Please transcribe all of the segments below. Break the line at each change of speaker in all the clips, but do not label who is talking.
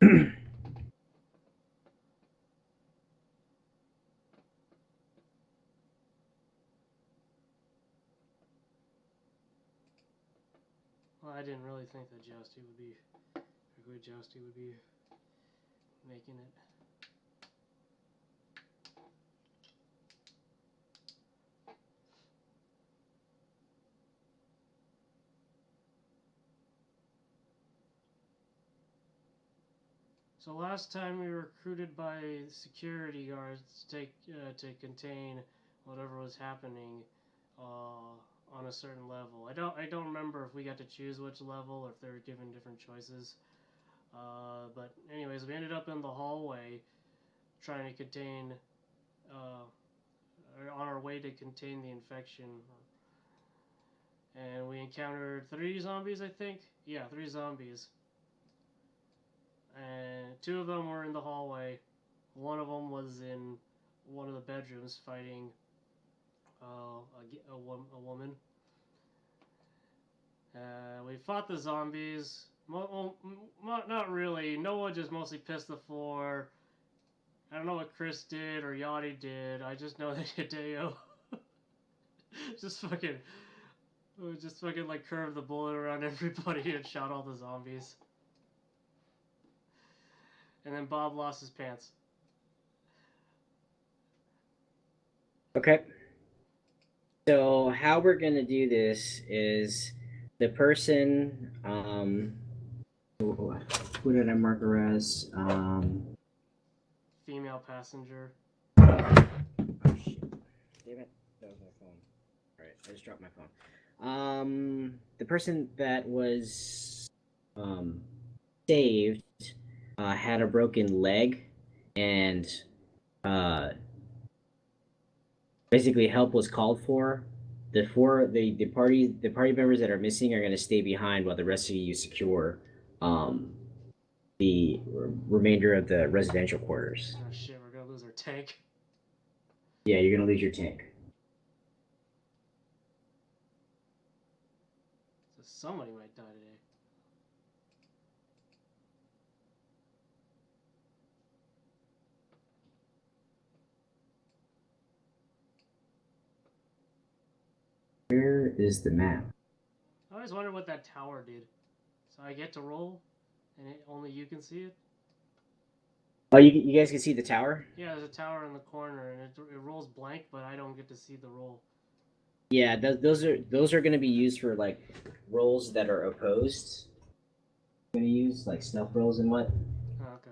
Well, I didn't really think that Jousty would be, a good Jousty would be making it. So last time we were recruited by security guards to contain whatever was happening on a certain level. I don't remember if we got to choose which level or if they were given different choices. But anyways, we ended up in the hallway trying to contain, on our way to contain the infection. And we encountered 3 zombies, I think. Yeah, 3 zombies. And 2 of them were in the hallway. One of them was in one of the bedrooms fighting a woman. We fought the zombies. Not really. Noah just mostly pissed the floor. I don't know what Chris did or Yachty did. I just know that Hideo just fucking like curved the bullet around everybody and shot all the zombies. And then Bob lost his pants.
Okay. So how we're gonna do this is the person, who did I mark her as?
Female passenger.
Oh shit! Damn it! That was my phone. All right, I just dropped my phone. The person that was saved had a broken leg, and basically help was called for. The party members that are missing are going to stay behind while the rest of you secure um, the remainder of the residential quarters.
Oh shit, we're gonna lose our tank.
Yeah, you're going to lose your tank.
So somebody might die today.
Where is the map?
I always wondered what that tower did. So I get to roll, and only you can see it?
Oh, you guys can see the tower?
Yeah, there's a tower in the corner, and it rolls blank, but I don't get to see the roll.
Yeah, those are going to be used for like rolls that are opposed. Going to use like stealth rolls and what?
Oh, okay.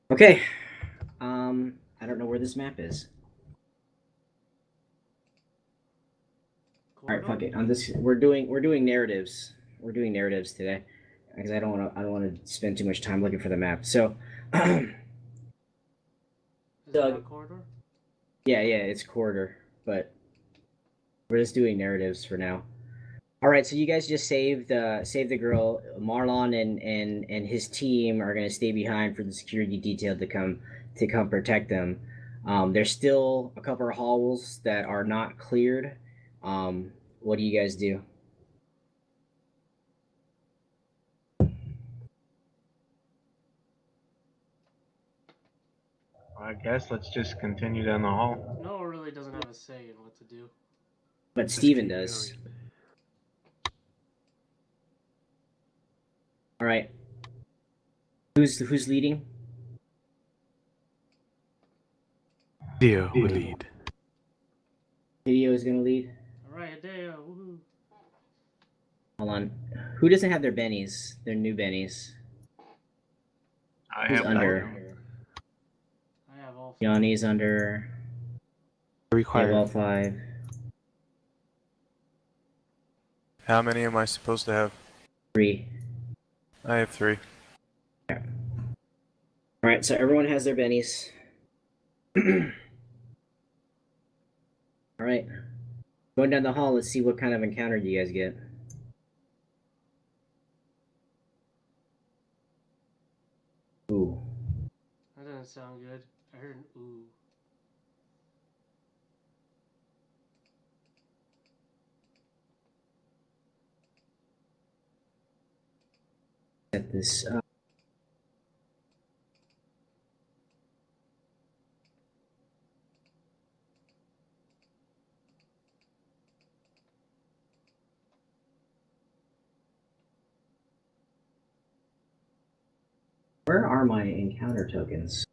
Okay. I don't know where this map is. All right, fuck it. On this, we're doing narratives. We're doing narratives today because I don't want to spend too much time looking for the map. So,
Is
Doug.
that a corridor?
Yeah, it's corridor, but we're just doing narratives for now. All right, so you guys just saved the girl. Marlon and his team are gonna stay behind for the security detail to come protect them. There's still a couple of halls that are not cleared. What do you guys do?
I guess let's just continue down the hall.
Noah really doesn't have a say in what to do.
But Steven does. All right. Who's leading?
Hideo will lead.
Hideo is gonna lead.
All right, Hideo, woohoo!
Hold on. Who doesn't have their bennies? Their new bennies.
I
Who's
have
under?
I have all 5.
Yanni's under.
Required.
All 5.
How many am I supposed to have?
3.
I have 3.
Yeah. All right, so everyone has their bennies. All right. Going down the hall, let's see what kind of encounter you guys get. Ooh.
That doesn't sound good. I heard an ooh.
set this up. Where are my encounter tokens?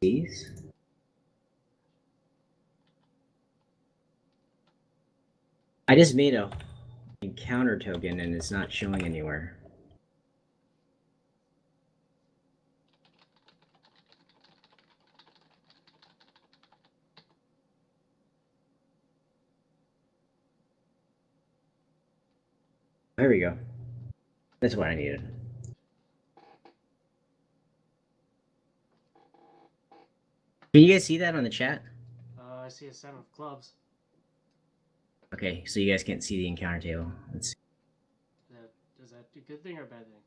These? I just made a encounter token and it's not showing anywhere. There we go. That's what I needed. Can you guys see that on the chat?
I see a 7 of clubs.
Okay, so you guys can't see the encounter table. Let's see.
Is that a good thing or a bad thing?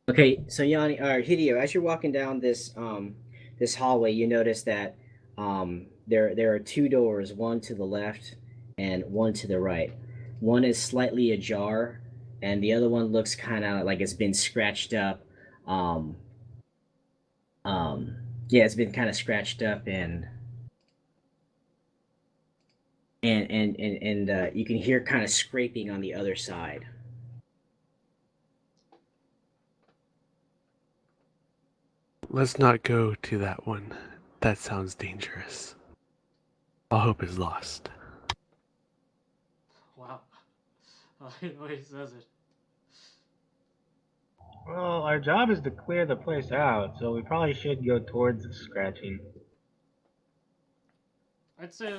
Okay, so Yanni or Hideo, as you're walking down this this hallway, you notice that there are two doors, one to the left and one to the right. One is slightly ajar, and the other one looks kind of like it's been scratched up. Yeah, it's been kind of scratched up and you can hear kind of scraping on the other side.
Let's not go to that one. That sounds dangerous. All hope is lost.
Wow. The way he says it.
Well, our job is to clear the place out, so we probably should go towards the scratching.
I'd say,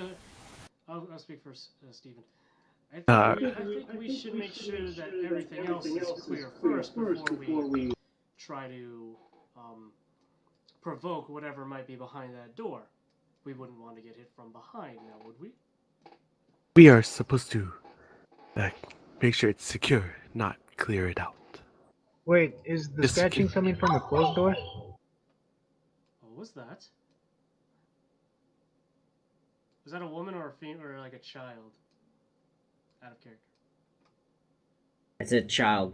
I'll speak for Stephen.
Uh,
I think we should make sure that everything else is clear first before we try to provoke whatever might be behind that door. We wouldn't want to get hit from behind now, would we?
We are supposed to make sure it's secure, not clear it out.
Wait, is the
Just
scratching coming from a closed door?
What was that? Was that a woman or a female or like a child? Out of character.
It's a child.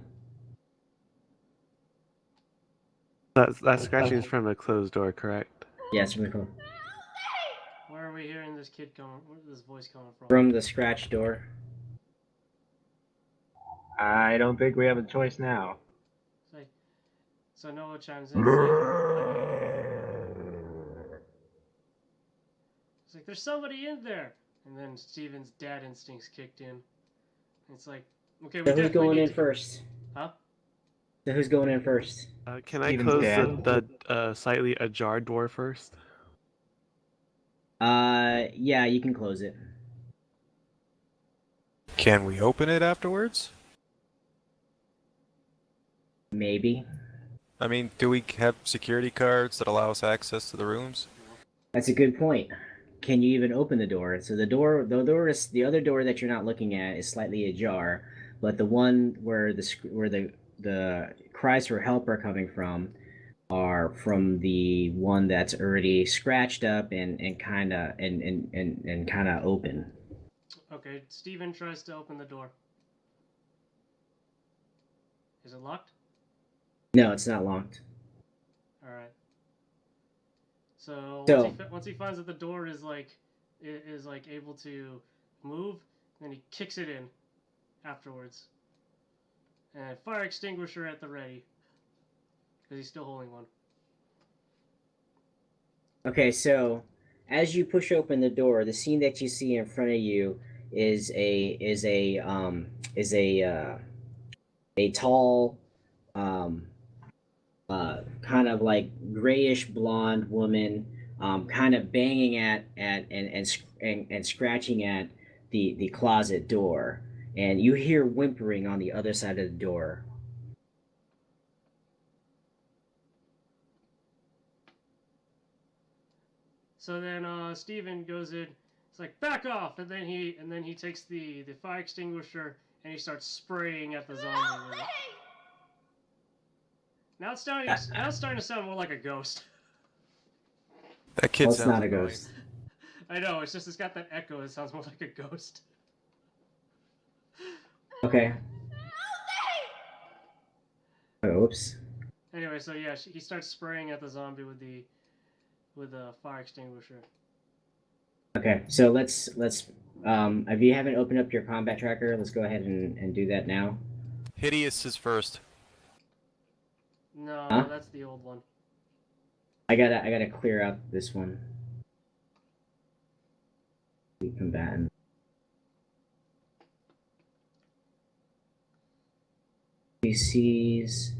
That scratching is from a closed door, correct?
Yes, from the
Where are we hearing this kid coming? Where's this voice coming from?
from the scratch door.
I don't think we have a choice now.
So Noah chimes in. It's like, there's somebody in there. And then Steven's dad instincts kicked in. It's like, okay, we
So who's
definitely
going
need
in
to...
first?
Huh?
So who's going in first?
Can I
Steven's
close
dad.
the slightly ajar door first?
Yeah, you can close it.
Can we open it afterwards?
Maybe.
I mean, do we have security cards that allow us access to the rooms?
That's a good point. Can you even open the door? So the other door that you're not looking at is slightly ajar, but the one where the cries for help are coming from are from the one that's already scratched up and kind of open.
Okay, Steven tries to open the door. Is it locked?
No, it's not locked.
Alright. So,
So-
once he finds that the door is able to move, then he kicks it in afterwards. And fire extinguisher at the ready. Because he's still holding one.
Okay, so as you push open the door, the scene that you see in front of you is a tall, kind of like grayish blonde woman, kind of banging at and scratching at the closet door, and you hear whimpering on the other side of the door.
So then Steven goes in. It's like back off, and then he takes the fire extinguisher and he starts spraying at the zombie with it. Now it's starting to sound more like a ghost.
That kid
Well, it's
sounds
not a
annoying.
ghost.
I know, it's got that echo. It sounds more like a ghost.
Okay. Oh, oops.
Anyway, so yeah, he starts spraying at the zombie with the fire extinguisher.
Okay, so let's if you haven't opened up your combat tracker, let's go ahead and do that now.
Hideous is first.
No,
Huh?
that's the old one.
I gotta clear out this one. Combatant. PCs.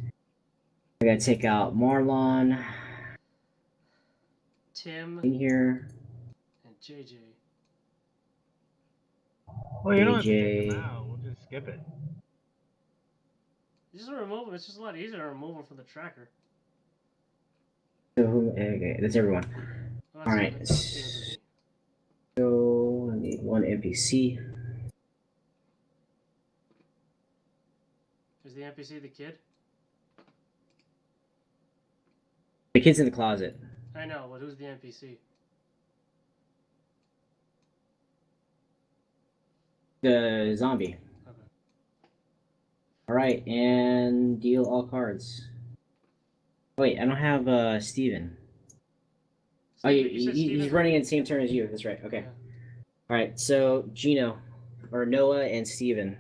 I gotta take out Marlon
Tim
in here.
and JJ.
Well, you don't have to
AJ.
take them out. We'll just skip it.
Just remove them. It's just a lot easier to remove them from the tracker.
So okay, that's everyone.
Oh,
All right.
that's Steven's.
So I need one NPC.
Is the NPC the kid?
The kid's in the closet.
I know, but who's the NPC?
The zombie.
Okay.
All right, and deal all cards. Wait, I don't have Steven. Oh,
You said
he's
Steven's
running in the same turn as you. That's right. Okay.
Yeah.
All right, so Gino, or Noah and Steven.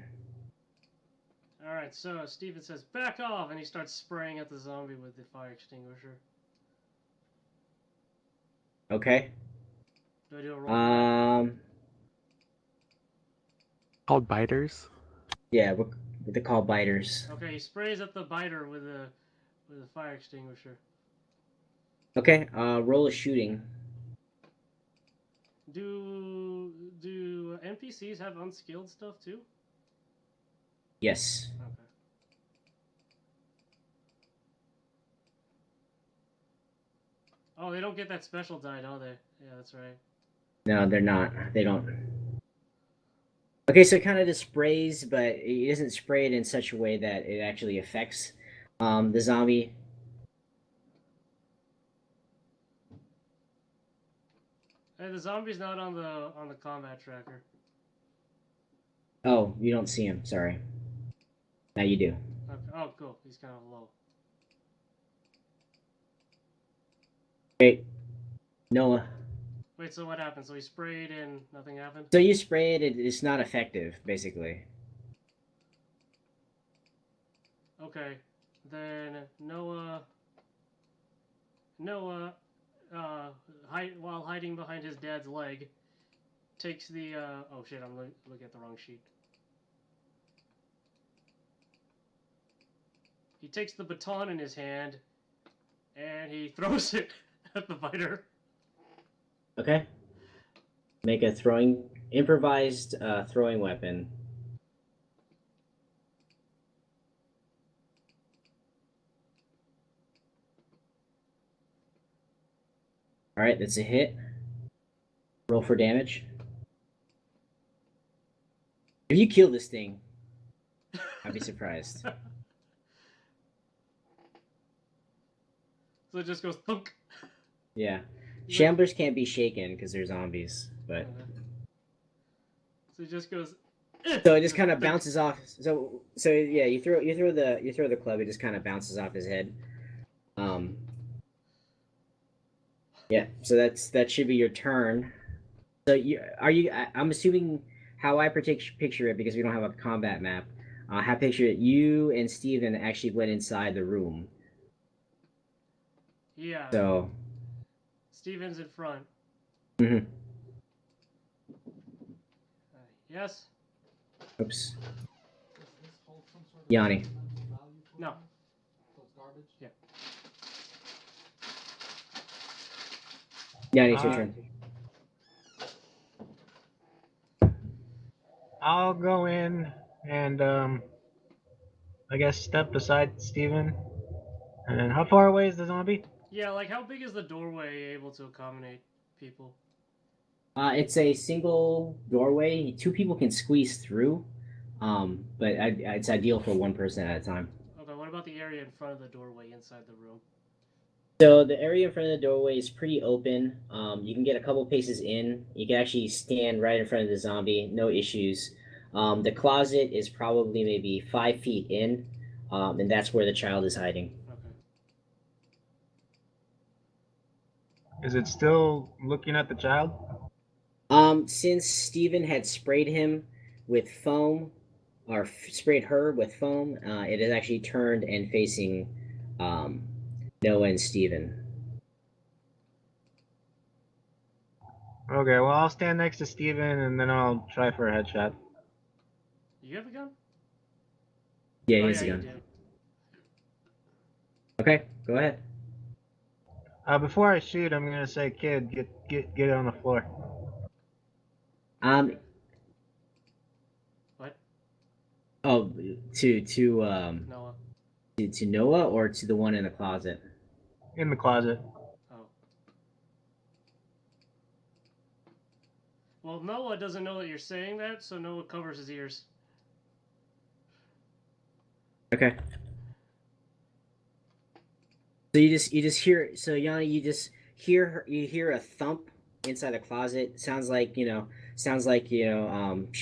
Alright, so Steven says, back off, and he starts spraying at the zombie with the fire extinguisher.
Okay.
Do I do a roll? for that?
Called biters.
Yeah, they're called biters.
Okay, he sprays at the biter with a fire extinguisher.
Okay, roll a shooting.
Do NPCs have unskilled stuff too?
Yes.
Okay. Oh, they don't get that special die, do they? Yeah, that's right.
No, they're not. They don't. Okay, so it kind of just sprays, but it doesn't spray it in such a way that it actually affects the zombie.
Hey, the zombie's not on the combat tracker.
Oh, you don't see him. Sorry. Now you do.
Okay. Oh, cool. He's kind of low.
Okay, Noah.
Wait, so what happened? So he sprayed and nothing happened?
So you spray it, it's not effective, basically.
Okay. Then Noah, while hiding behind his dad's leg, takes the, oh shit, I'm looking at the wrong sheet. He takes the baton in his hand, and he throws it at the biter.
Okay. Make a improvised throwing weapon. All right, that's a hit. Roll for damage. If you kill this thing, I'd be surprised.
So it just goes thunk.
Yeah. Shamblers can't be shaken because they're zombies, but
So it just goes.
so it just kind of bounces off. So yeah, you throw the club. It just kind of bounces off his head. Yeah. So that should be your turn. So I'm assuming how I picture it, because we don't have a combat map. How I picture it, you and Steven actually went inside the room.
Yeah.
So.
Steven's in front.
Mm-hmm.
Yes.
Oops. Yanni.
No. Yeah.
Yanni, it's your turn.
I'll go in and I guess step beside Steven. And how far away is the zombie?
Yeah, like how big is the doorway able to accommodate people?
It's a single doorway. 2 people can squeeze through, but it's ideal for 1 person at a time.
Okay, what about the area in front of the doorway inside the room?
So the area in front of the doorway is pretty open. You can get a couple paces in. You can actually stand right in front of the zombie, no issues. The closet is probably maybe 5 feet in, and that's where the child is hiding.
Okay.
Is it still looking at the child?
Since Steven had sprayed him with foam, or sprayed her with foam, it is actually turned and facing Noah and Steven.
Okay, well, I'll stand next to Steven and then I'll try for a headshot.
You have a gun?
Yeah,
Oh,
he's
yeah,
a
you
gun.
do.
Okay, go ahead.
Before I shoot, I'm gonna say, kid, get on the floor.
What?
Oh,
Noah.
to Noah or to the one in the closet?
In the closet.
Oh. Well, Noah doesn't know that you're saying that, so Noah covers his ears.
Okay. So you just hear Yanni, you just hear a thump inside the closet. Sounds like she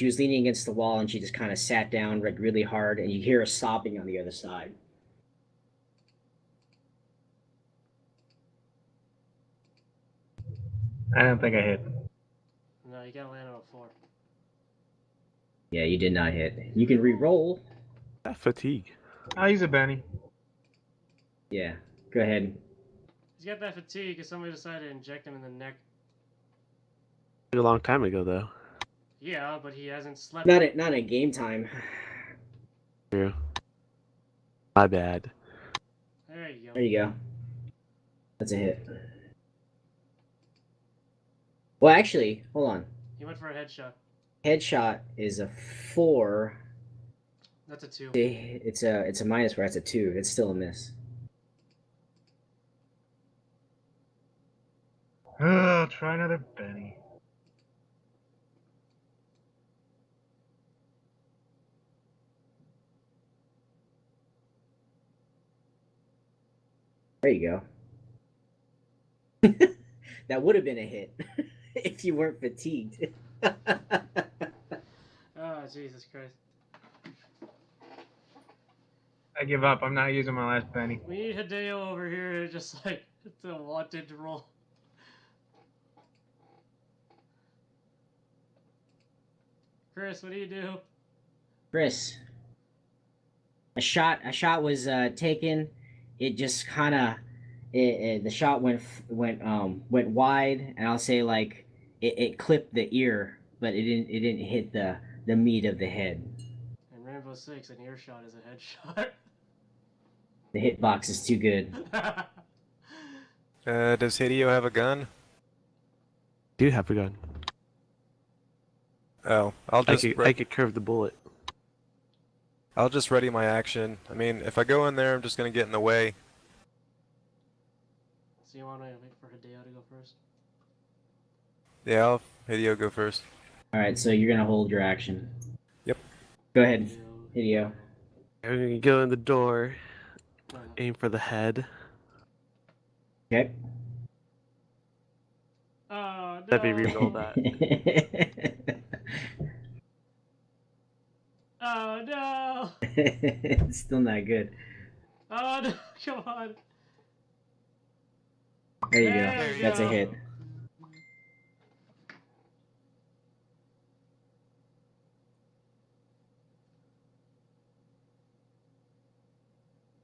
was leaning against the wall and she just kind of sat down like really hard, and you hear her sobbing on the other side.
I don't think I hit.
No, you gotta land on a 4.
Yeah, you did not hit. You can re-roll.
That fatigue.
I'll use a Benny.
Yeah, go ahead.
He's got that fatigue because somebody decided to inject him in the neck.
A long time ago, though.
Yeah, but he hasn't slept.
Not at game time.
True. My bad.
There you go.
There you go. That's a hit. Well, actually, hold on.
He went for a headshot.
Headshot is a 4.
That's a 2.
It's a -4. That's a 2. It's still a miss.
I'll try another Benny.
There you go. That would have been a hit if you weren't fatigued.
Oh, Jesus Christ.
I give up. I'm not using my last Benny.
We need Hideo over here to just like to wanted roll. Chris, what do you do?
Chris, a shot was taken. It just kind of the shot went wide, and I'll say like it clipped the ear, but it didn't hit the meat of the head.
In Rainbow Six, an earshot is a headshot.
The hitbox is too good.
Does Hideo have a gun?
Do you have a gun?
Oh, I'll just
I could curve the bullet.
I'll just ready my action. I mean, if I go in there, I'm just gonna get in the way.
So you want to wait for Hideo to go first?
Yeah, I'll Hideo go first.
All right, so you're gonna hold your action.
Yep.
Go ahead, Hideo.
I'm gonna go in the door,
No.
aim for the head.
Okay.
Oh, no.
Let me reroll that.
Oh, no.
It's still not good.
Oh, no. Come on.
There you
There
go.
you
That's a
go.
hit.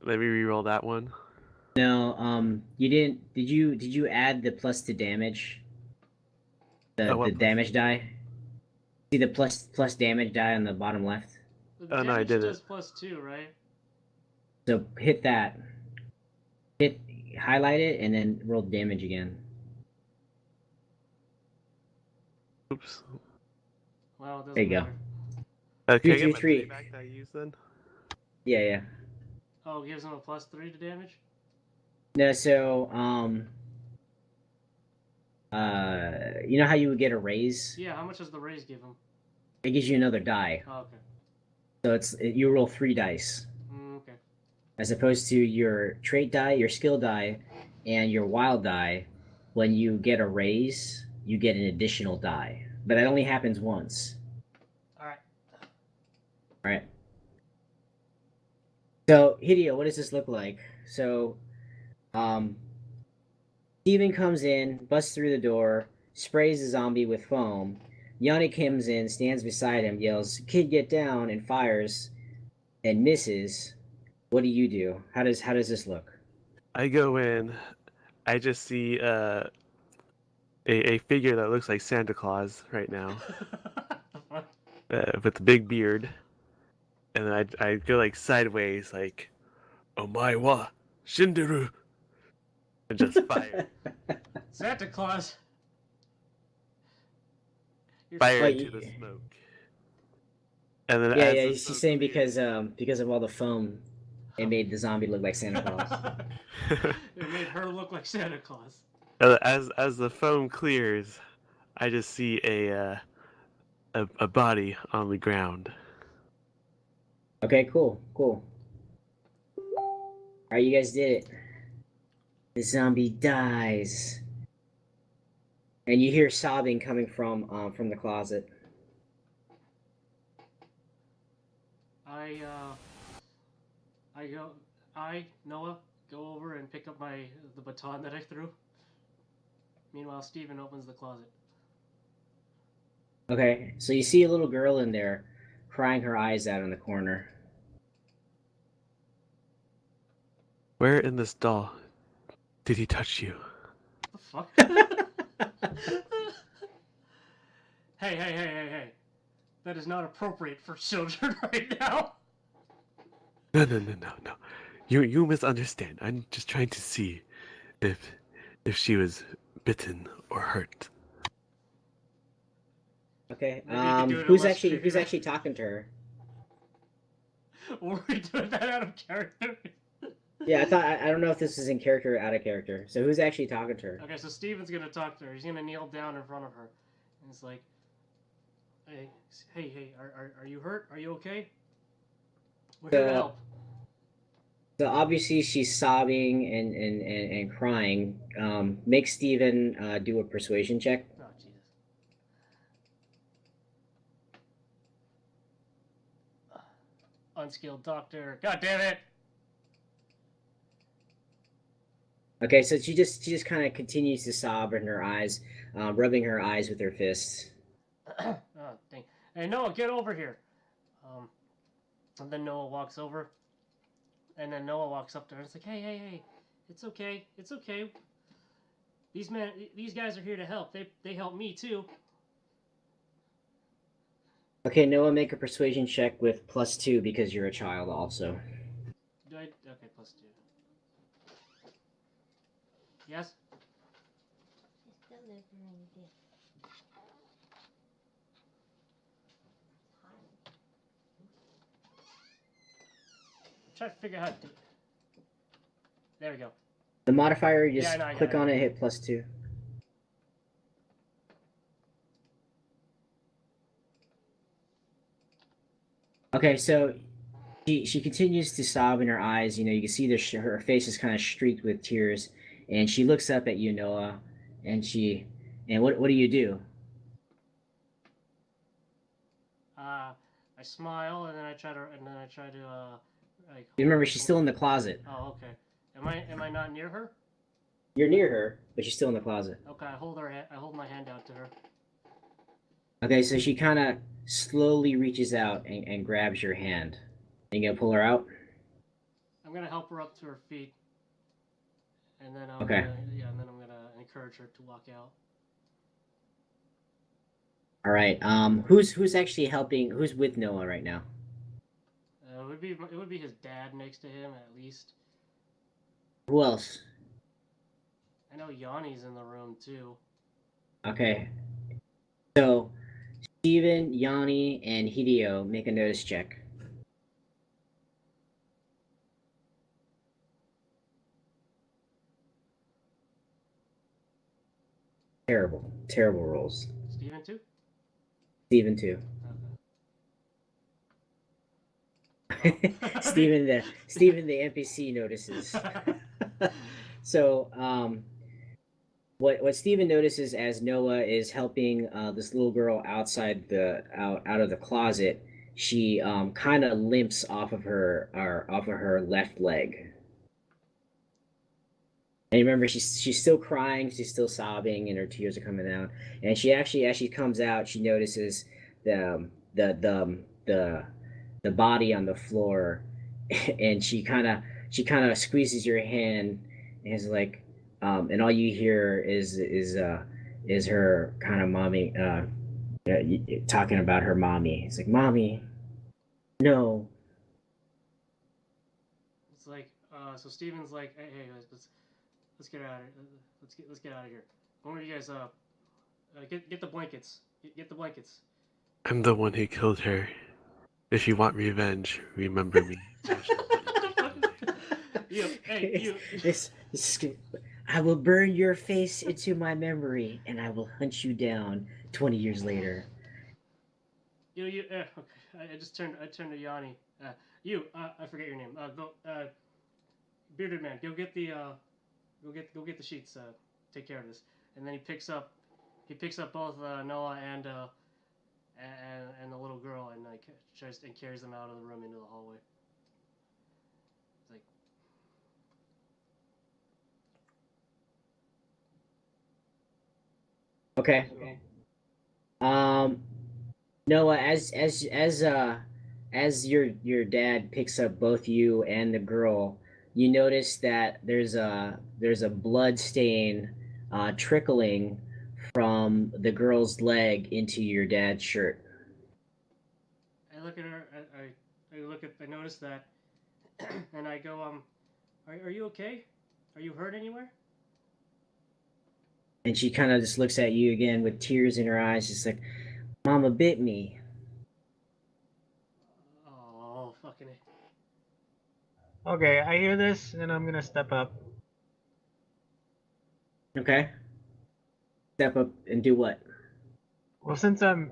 Let me reroll that one.
No, you didn't. Did you add the plus to damage? The
what?
damage die. See the plus damage die on the bottom left.
The
Oh, no, I
damage
didn't.
does +2, right?
So hit that. Highlight it and then roll damage again.
Oops.
Well, it doesn't
There you go.
matter.
Can I
Two,
get my
three.
money back that I used then?
Yeah.
Oh, it gives him a +3 to damage?
No, so you know how you would get a raise?
Yeah, how much does the raise give him?
It gives you another die.
Oh, okay.
So you roll 3 dice.
Okay.
As opposed to your trait die, your skill die, and your wild die. When you get a raise, you get an additional die. But that only happens once.
Alright.
Alright. So, Hideo, what does this look like? So, Steven comes in, busts through the door, sprays the zombie with foam. Yanni comes in, stands beside him, yells, "Kid, get down," and fires, and misses. What do you do? How does this look?
I go in. I just see a figure that looks like Santa Claus right now,
The fuck?
with the big beard, and then I go like sideways, like, "Oh my wa, Shinderu," and just fire,
Santa Claus. You're
fire
Wait,
into the smoke. And then
Yeah,
as
yeah.
the
He's
smoke
saying
clears-
because of all the foam, it made the zombie look like Santa Claus.
It made her look like Santa Claus.
as the foam clears, I just see a body on the ground.
Okay, cool. All right, you guys did it. The zombie dies, and you hear sobbing coming from the closet.
Noah, go over and pick up the baton that I threw. Meanwhile, Steven opens the closet.
Okay, so you see a little girl in there, crying her eyes out in the corner.
Where in this doll did he touch you?
The fuck? Hey. That is not appropriate for children right now.
No. You misunderstand. I'm just trying to see if she was bitten or hurt.
Okay,
Maybe you could do it in
who's
less
actually
creepy way.
talking to her?
Were we doing that out of character?
Yeah, I don't know if this is in character or out of character. So who's actually talking to her?
Okay, so Steven's gonna talk to her. He's gonna kneel down in front of her, and it's like, hey, are you hurt? Are you okay? We're here to help.
So obviously she's sobbing and crying. Make Steven do a persuasion check.
Oh Jesus. Unskilled doctor. God damn it!
Okay, so she just kind of continues to sob in her eyes, rubbing her eyes with her fists.
Oh, dang. Hey, Noah, get over here. And then Noah walks over. And then Noah walks up to her and it's like, hey, it's okay. These guys are here to help. They help me too.
Okay, Noah, make a persuasion check with +2 because you're a child also.
Okay, +2. Yes?
She's delivering this.
Try to figure out how to do it. There we go.
The modifier, you just
Yeah, I know,
click
yeah.
on it, hit +2. Okay, so she continues to sob in her eyes. You know, you can see her face is kind of streaked with tears, and she looks up at you, Noah, and what do you do?
I smile and then I try to like.
You remember she's still in the closet.
Oh, okay. Am I not near her?
You're near her, but she's still in the closet.
Okay, I hold my hand out to her.
Okay, so she kind of slowly reaches out and grabs your hand. You gonna pull her out?
I'm gonna help her up to her feet, and then
Okay.
and then I'm gonna encourage her to walk out.
All right. Who's actually helping? Who's with Noah right now?
It would be his dad next to him at least.
Who else?
I know Yanni's in the room too.
Okay. So, Steven, Yanni, and Hideo make a notice check. Terrible rolls.
Steven too?
Steven too.
Okay.
Steven the NPC notices. So what Steven notices as Noah is helping this little girl out of the closet, she kind of limps off of her left leg. And remember, she's still crying, she's still sobbing, and her tears are coming out. And she actually, as she comes out, she notices the body on the floor, and she kind of squeezes your hand, and is like, and all you hear is her kind of mommy talking about her mommy. It's like, mommy, no.
It's like, so Steven's like, hey, let's get out of here. Let's get out of here. One of you guys, get the blankets. Get the blankets.
I'm the one who killed her. If you want revenge, remember me.
You.
This I will burn your face into my memory, and I will hunt you down 20 years later.
Okay. I turned to Yanni. I forget your name. Go, bearded man. Go get the the sheets. Take care of this. And then he picks up both Noah and the little girl, and like carries them out of the room into the hallway. It's like,
Okay. Noah, as your dad picks up both you and the girl, you notice that there's a blood stain trickling from the girl's leg into your dad's shirt.
I look at her. I notice that, and I go, are you okay? Are you hurt anywhere?
And she kind of just looks at you again with tears in her eyes, just like, Mama bit me.
Oh, fucking it.
Okay, I hear this, and I'm gonna step up.
Okay. Step up and do what?
Well, since I'm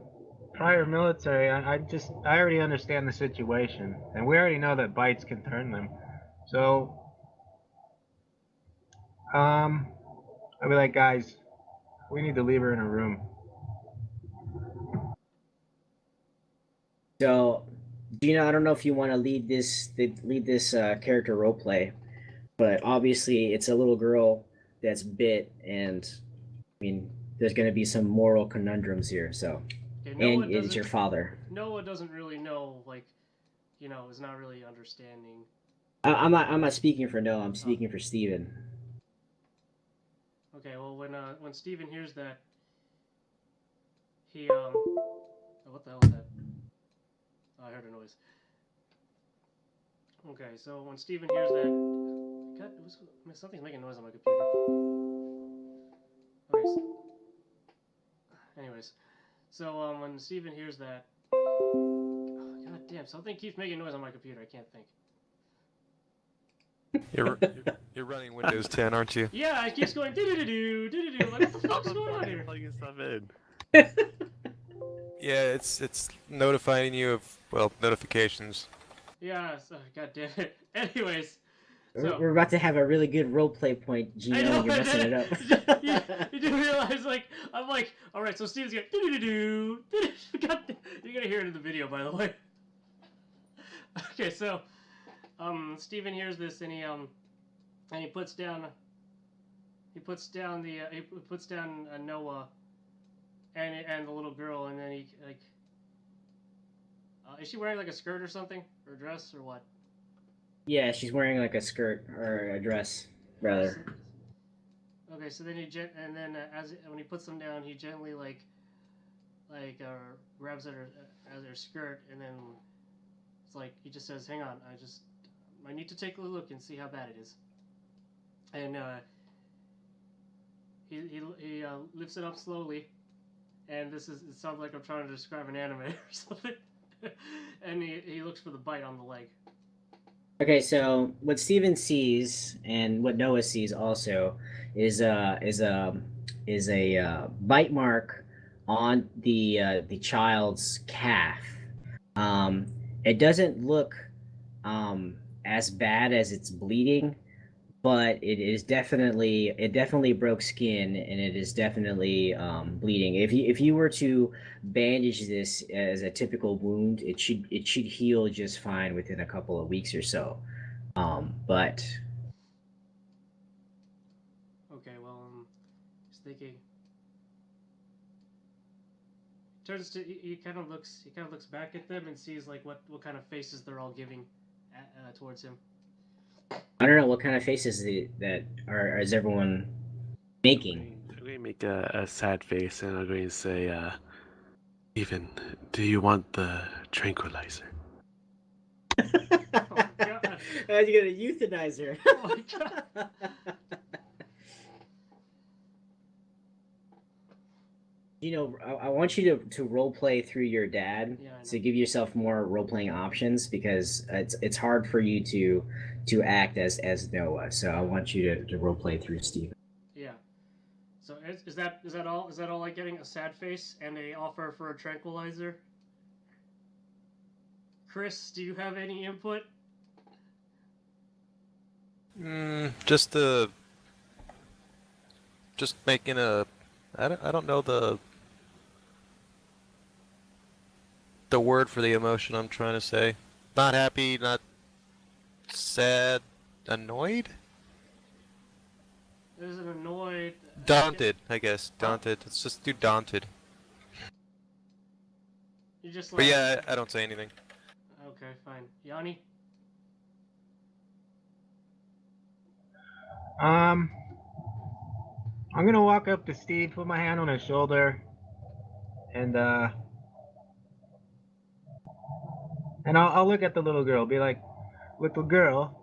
prior military, I already understand the situation, and we already know that bites can turn them. So, I'll be like, guys, we need to leave her in her room.
So, Gina, I don't know if you want to lead this character roleplay, but obviously it's a little girl that's bit, and I mean, there's going to be some moral conundrums here. So,
Okay,
and it's your father.
Noah doesn't really know, like, is not really understanding.
I'm not speaking for Noah. I'm speaking for Steven.
Okay, well, when Steven hears that, he oh, what the hell is that? Oh, I heard a noise. Okay, so when Steven hears that, God, something's making noise on my computer. Okay. Anyways, so when Steven hears that, oh, God damn, something keeps making noise on my computer. I can't think.
You're running Windows 10, aren't you?
Yeah, it keeps going do-do-do-do. Like, what the fuck's going on here?
Plugging stuff in.
Yeah, it's notifying you of notifications.
Yeah, so, God damn it. Anyways,
We're about to have a really good roleplay point, Gino, and you're messing it up.
you do realize, like, I'm like, all right, so Steve's going do-do-do-do. God damn, you're gonna hear it in the video, by the way. Okay, so Steven hears this, and he puts down Noah and the little girl, and then he like, is she wearing like a skirt or something, or a dress, or what?
Yeah, she's wearing like a skirt or a dress, rather.
Okay, so then when he puts them down, he gently grabs at her skirt, and then it's like he just says, "Hang on, I need to take a look and see how bad it is." And he lifts it up slowly, and it sounds like I'm trying to describe an anime or something. And he looks for the bite on the leg.
Okay, so what Steven sees and what Noah sees also is bite mark on the child's calf. Um, it doesn't look as bad as it's bleeding, but it definitely broke skin, and it is definitely bleeding. If you were to bandage this as a typical wound, it should heal just fine within a couple of weeks or so. But
Okay, well, just thinking. Turns to he kind of looks back at them and sees like what kind of faces they're all giving towards him.
I don't know what kind of faces that are is everyone making.
I'm going to make a sad face and I'm going to say, Steven, do you want the tranquilizer?
Oh God!
I was gonna euthanize her.
Oh my God!
I want you to role play through your dad
Yeah, I know.
to give yourself more role playing options because it's hard for you to act as Noah. So I want you to role play through Steven.
Yeah. So is that all? Is that all like getting a sad face and a offer for a tranquilizer? Chris, do you have any input?
Just making a. I don't know the word for the emotion I'm trying to say. Not happy, not sad, annoyed,
There's an annoyed.
daunted. I guess daunted. Let's just do daunted.
You just
But
like.
yeah, I don't say anything.
Okay, fine. Yanni.
I'm gonna walk up to Steve, put my hand on his shoulder, and I'll look at the little girl, be like, little girl,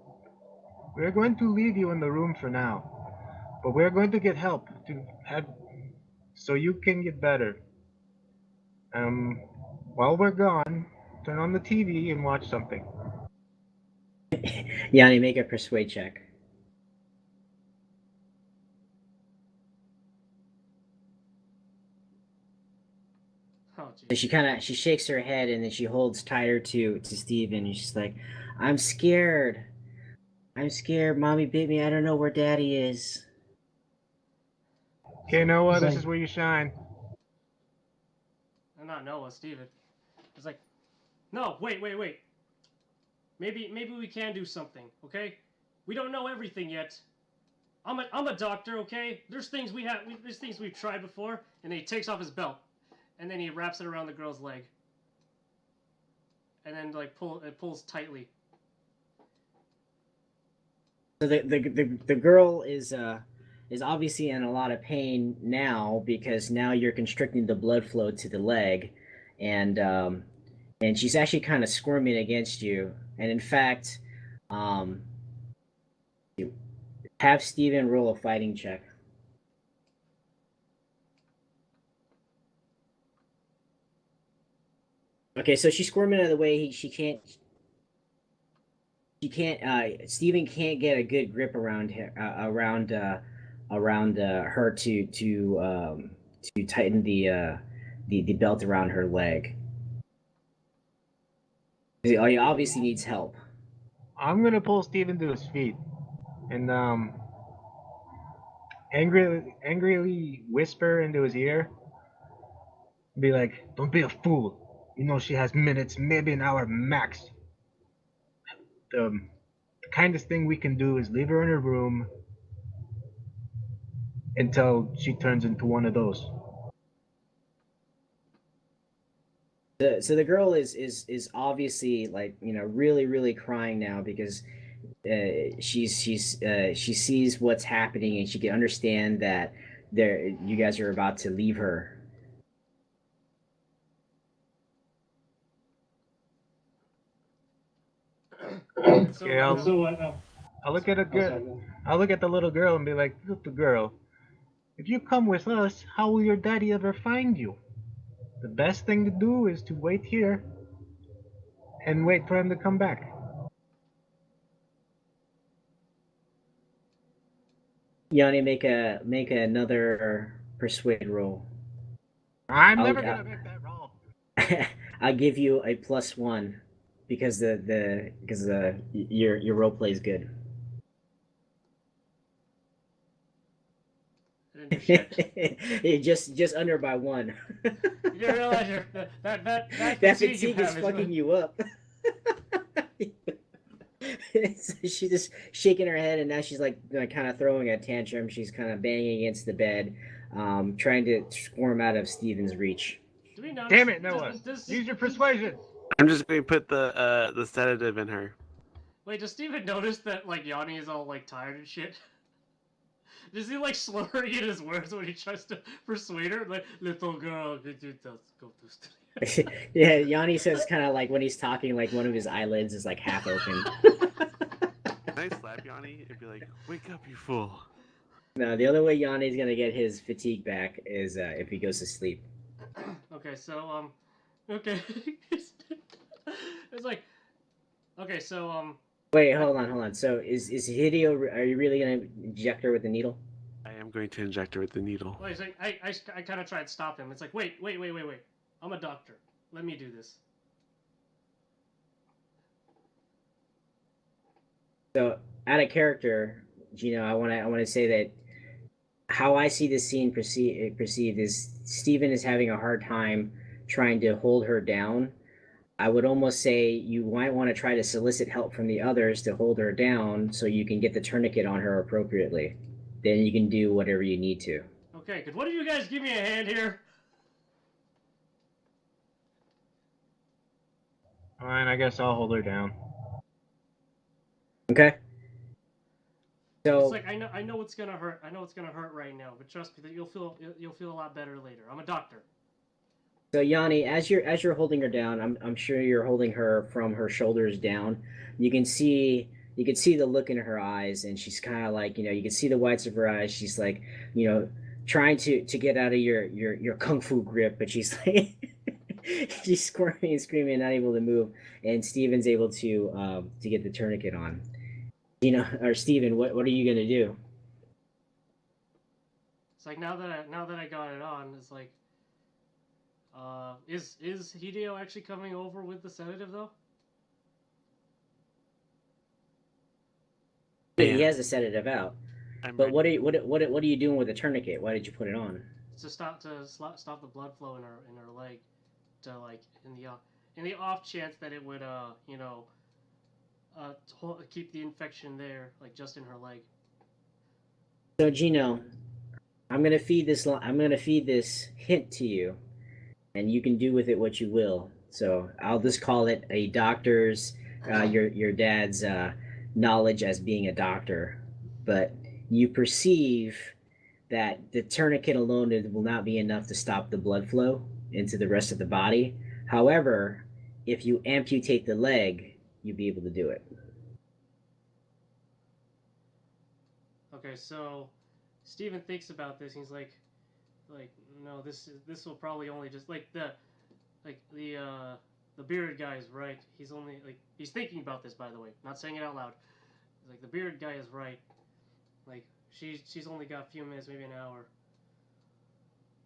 we're going to leave you in the room for now, but we're going to get help to have so you can get better. While we're gone, turn on the TV and watch something.
Yanni, make a persuade check.
Oh,
And
jeez.
she shakes her head and then she holds tighter to Steven and she's like, I'm scared. I'm scared. Mommy bit me. I don't know where Daddy is.
Okay, Noah,
He's
this
like-
is where you shine.
Not Noah, Steven. It's like, no, wait. Maybe we can do something, okay? We don't know everything yet. I'm a doctor, okay? There's things there's things we've tried before, and then he takes off his belt, and then he wraps it around the girl's leg, and then like pulls tightly.
So the girl is obviously in a lot of pain now because now you're constricting the blood flow to the leg, and she's actually kind of squirming against you. And in fact, have Steven roll a fighting check. Okay, so she's squirming out of the way. She can't. Steven can't get a good grip around her, around her to tighten the belt around her leg. He obviously needs help.
I'm gonna pull Steven to his feet and angrily whisper into his ear. Be like, don't be a fool. You know she has minutes, maybe an hour max. The kindest thing we can do is leave her in her room until she turns into one of those.
So the girl is obviously like really crying now because she sees what's happening and she can understand that you guys are about to leave her.
So,
Okay, I'll look at I'll look at the little girl and be like, little girl, if you come with us, how will your daddy ever find you? The best thing to do is to wait here and wait for him to come back.
Yanni, make another persuade roll.
I'm
I'll-
never
I'll-
gonna make that roll.
I'll give you a +1 because your role play is good.
I didn't do shit.
You're just under by 1.
You didn't realize that
That
fatigue
fatigue
you
is
have
fucking you up. So she's just shaking her head, and now she's like kind of throwing a tantrum. She's kind of banging against the bed, trying to squirm out of Steven's reach.
Do we notice?
Damn it, Noah.
Does-
Use your persuasion.
I'm just going to put the sedative in her.
Wait, does Steven notice that like Yanni is all like tired and shit? Does he like slurring in his words when he tries to persuade her? Like, little girl, could you just go to sleep?
Yeah, Yanni says kind of like when he's talking, like one of his eyelids is like half open.
Can I slap Yanni and be like, wake up, you fool?
No, the only way Yanni's gonna get his fatigue back is if he goes to sleep.
Okay, so okay, it's like, okay, so
Wait, hold on. So is Hideo? Are you really gonna inject her with the needle?
I am going to inject her with the needle.
well, he's like, I kind of tried to stop him. It's like, wait, I'm a doctor. Let me do this.
So, out of character, Gino, I want to say that how I see this scene perceived is Steven is having a hard time trying to hold her down. I would almost say you might want to try to solicit help from the others to hold her down so you can get the tourniquet on her appropriately. Then you can do whatever you need to.
Okay, could one of you guys give me a hand here?
Fine, I guess I'll hold her down.
Okay? So,
It's like I know it's gonna hurt. I know it's gonna hurt right now, but trust me that you'll feel a lot better later. I'm a doctor.
So Yanni, as you're holding her down, I'm sure you're holding her from her shoulders down. You can see the look in her eyes, and she's kind of like, you can see the whites of her eyes. She's like, trying to get out of your kung fu grip, but she's like she's squirming and screaming, not able to move. And Steven's able to get the tourniquet on. Or Steven, what are you gonna do?
It's like now that I got it on, it's like, is Hideo actually coming over with the sedative though?
He has a sedative out.
I'm
But
ready.
what are you doing with the tourniquet? Why did you put it on?
To stop the blood flow in her leg, to like in the off chance that it would keep the infection there, like just in her leg.
So Gino, I'm gonna feed this hint to you, and you can do with it what you will. So I'll just call it a doctor's, your dad's knowledge as being a doctor, but you perceive that the tourniquet alone will not be enough to stop the blood flow into the rest of the body. However, if you amputate the leg, you'll be able to do it.
Okay, so Steven thinks about this. He's like no, this will probably only just the bearded guy is right. He's thinking about this, by the way, not saying it out loud. He's like, the bearded guy is right. Like she's only got a few minutes, maybe an hour.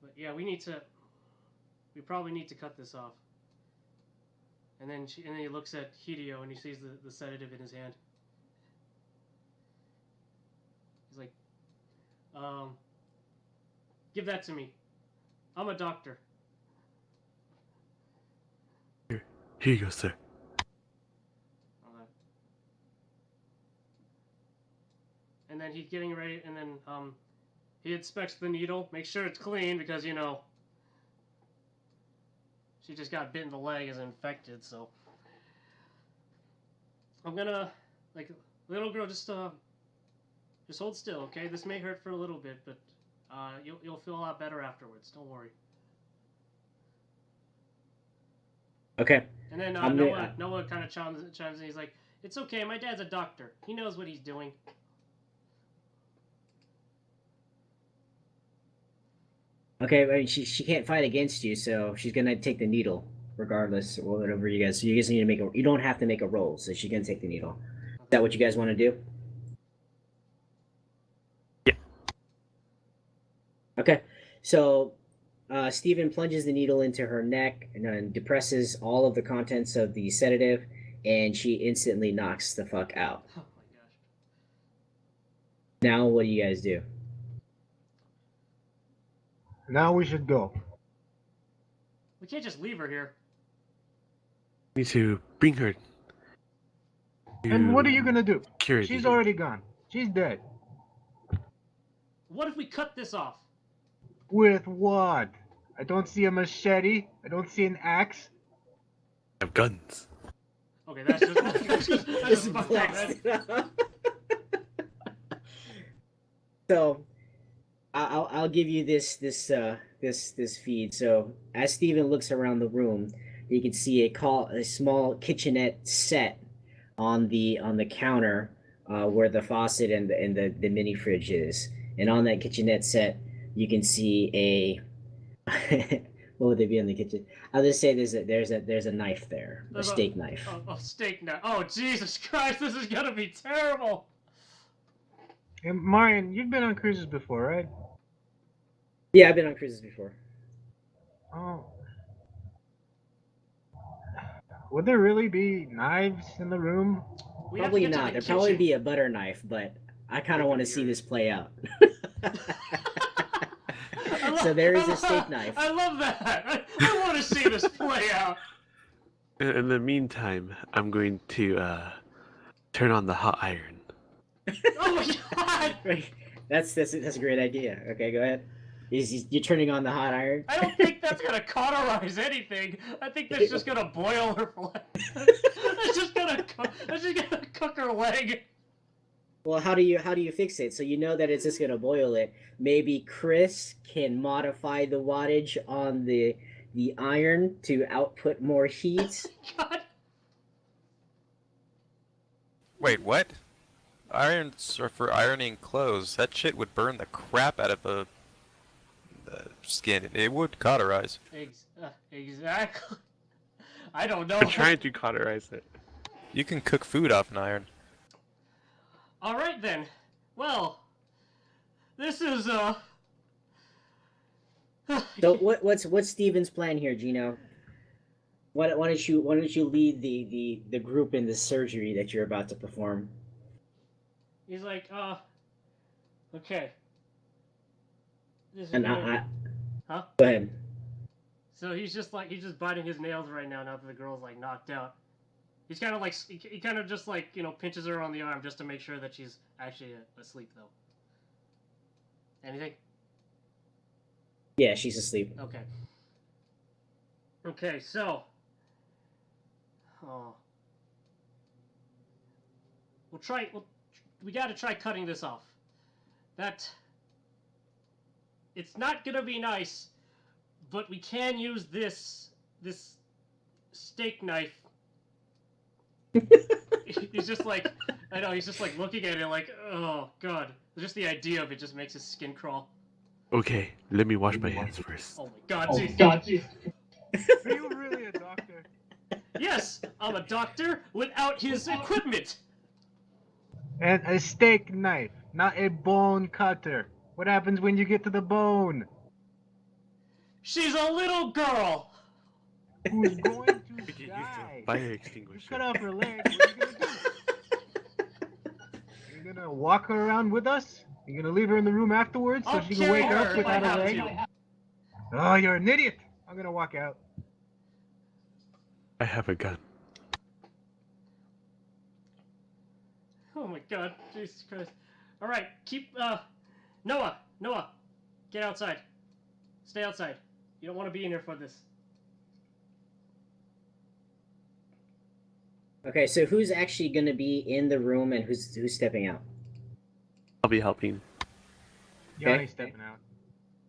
But yeah, we probably need to cut this off. And then he looks at Hideo and he sees the sedative in his hand. He's like, give that to me. I'm a doctor.
Here you go, sir.
Okay. And then he's getting ready, and then he inspects the needle, makes sure it's clean because she just got bit in the leg, is infected. So I'm gonna little girl, just hold still, okay? This may hurt for a little bit, but you'll feel a lot better afterwards. Don't worry.
Okay.
And then
I'm gonna-
Noah kind of chimes in. He's like, "It's okay. My dad's a doctor. He knows what he's doing."
Okay, but she can't fight against you, so she's gonna take the needle regardless, or whatever you guys. So you guys need to you don't have to make a roll, so she's gonna take the needle. Is that what you guys want to do? Okay, so Stephen plunges the needle into her neck and depresses all of the contents of the sedative, and she instantly knocks the fuck out.
Oh my gosh.
Now, what do you guys do?
Now we should go.
We can't just leave her here.
Need to bring her.
And what are you gonna do?
Security.
She's already gone. She's dead.
What if we cut this off?
With what? I don't see a machete. I don't see an axe.
have guns.
Okay, that's just
Just
fucked up,
blast
man.
it up. So, I'll give you this feed. So as Steven looks around the room, you can see a small kitchenette set on the counter where the faucet and the mini fridge is, and on that kitchenette set you can see a what would they be in the kitchen? I'll just say there's a knife there, a steak knife.
A steak knife. Oh Jesus Christ! This is gonna be terrible.
And Marion, you've been on cruises before, right?
Yeah, I've been on cruises before.
Oh. Would there really be knives in the room?
We have to
Probably
get to
not.
the
There'd probably
kitchen.
be a butter knife, but I kind of want to see this play out. So there is a steak knife.
I love that. I want to see this play out.
In the meantime, I'm going to turn on the hot iron.
Oh my God!
Right. That's a great idea. Okay, go ahead. You're turning on the hot iron.
I don't think that's gonna cauterize anything. I think that's just gonna boil her flesh. That's just gonna cook her leg.
Well, how do you fix it? So you know that it's just gonna boil it. Maybe Chris can modify the wattage on the iron to output more heat.
God.
Wait, what? Irons are for ironing clothes. That shit would burn the crap out of the skin. It would cauterize.
Exactly. I don't know.
I'm trying to cauterize it.
You can cook food off an iron.
All right then. Well, this is
So what's Steven's plan here, Gino? Why don't you lead the group in the surgery that you're about to perform?
He's like, okay. This is
And
gonna- Huh?
Go ahead.
So he's just biting his nails right now that the girl's like knocked out. He's kind of like, he kind of just like, pinches her on the arm just to make sure that she's actually asleep though. Anything?
Yeah, she's asleep.
Okay. Okay, so. We gotta try cutting this off. It's not gonna be nice, but we can use this steak knife. He's just like, I know, he's just like looking at it like, oh God. Just the idea of it just makes his skin crawl.
Okay, let me wash my hands first.
Oh my God,
Oh,
jeez.
God, jeez.
Are you really a doctor?
Yes, I'm a doctor without his equipment.
And a steak knife, not a bone cutter. What happens when you get to the bone?
She's a little girl.
Who's going to
We could use
die?
the fire
You
extinguisher.
cut off her leg. What are you gonna do? You're gonna walk her around with us? You're gonna leave her in the room afterwards so
I'll
she can
carry
wake
her
up
if
without
I
a
have
leg?
to.
Oh, you're an idiot! I'm gonna walk out.
I have a gun.
Oh my God, Jesus Christ! All right, keep Noah, get outside. Stay outside. You don't want to be in here for this.
Okay, so who's actually gonna be in the room and who's stepping out?
I'll be helping.
Yanni's stepping out.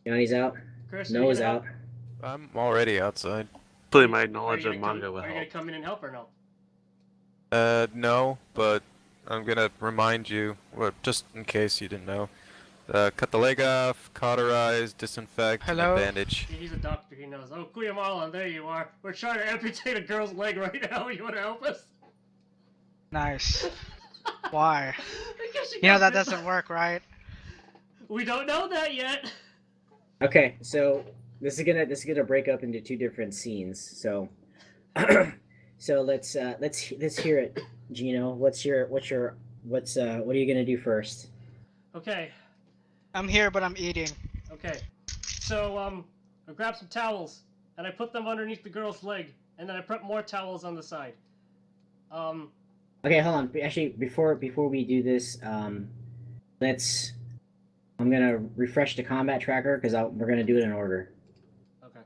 Yanni's out.
Chris, are you
Noah's
gonna
out.
help?
I'm already outside.
Hopefully my
Are
knowledge
you
of
gonna
manga will
Are you gonna
help.
come in and help or no?
No, but I'm gonna remind you, well, just in case you didn't know. Cut the leg off, cauterize, disinfect,
Hello?
and bandage.
He's a doctor. He knows. Oh, Kuya Marlon, there you are. We're trying to amputate a girl's leg right now. You want to help us?
Nice. Why?
Because she
You know
got
that
bit
doesn't
by-
work, right?
We don't know that yet.
Okay, so this is gonna break up into two different scenes. So so let's hear it, Gino. What are you gonna do first?
Okay,
I'm here, but I'm eating.
okay. So I grab some towels and I put them underneath the girl's leg, and then I put more towels on the side. Um,
Okay, hold on. Actually, before we do this, let's. I'm gonna refresh the combat tracker because we're gonna do it in order.
okay.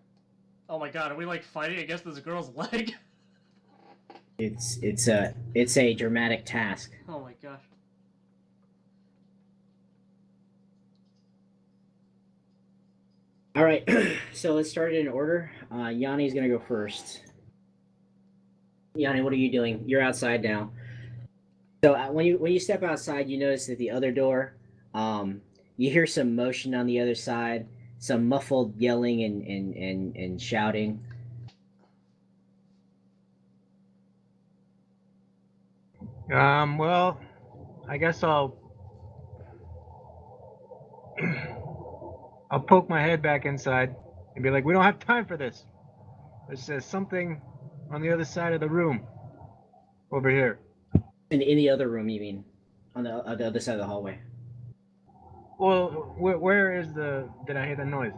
Oh my god, are we like fighting against this girl's leg?
It's a dramatic task.
Oh my gosh.
All right, so let's start it in order. Yanni's gonna go first. Yanni, what are you doing? You're outside now. So when you step outside, you notice that the other door, you hear some motion on the other side, some muffled yelling and shouting.
Well, I guess I'll poke my head back inside and be like, we don't have time for this. There's something on the other side of the room. Over here.
In the other room, you mean? On the other side of the hallway.
Well, where is did I hear the noise?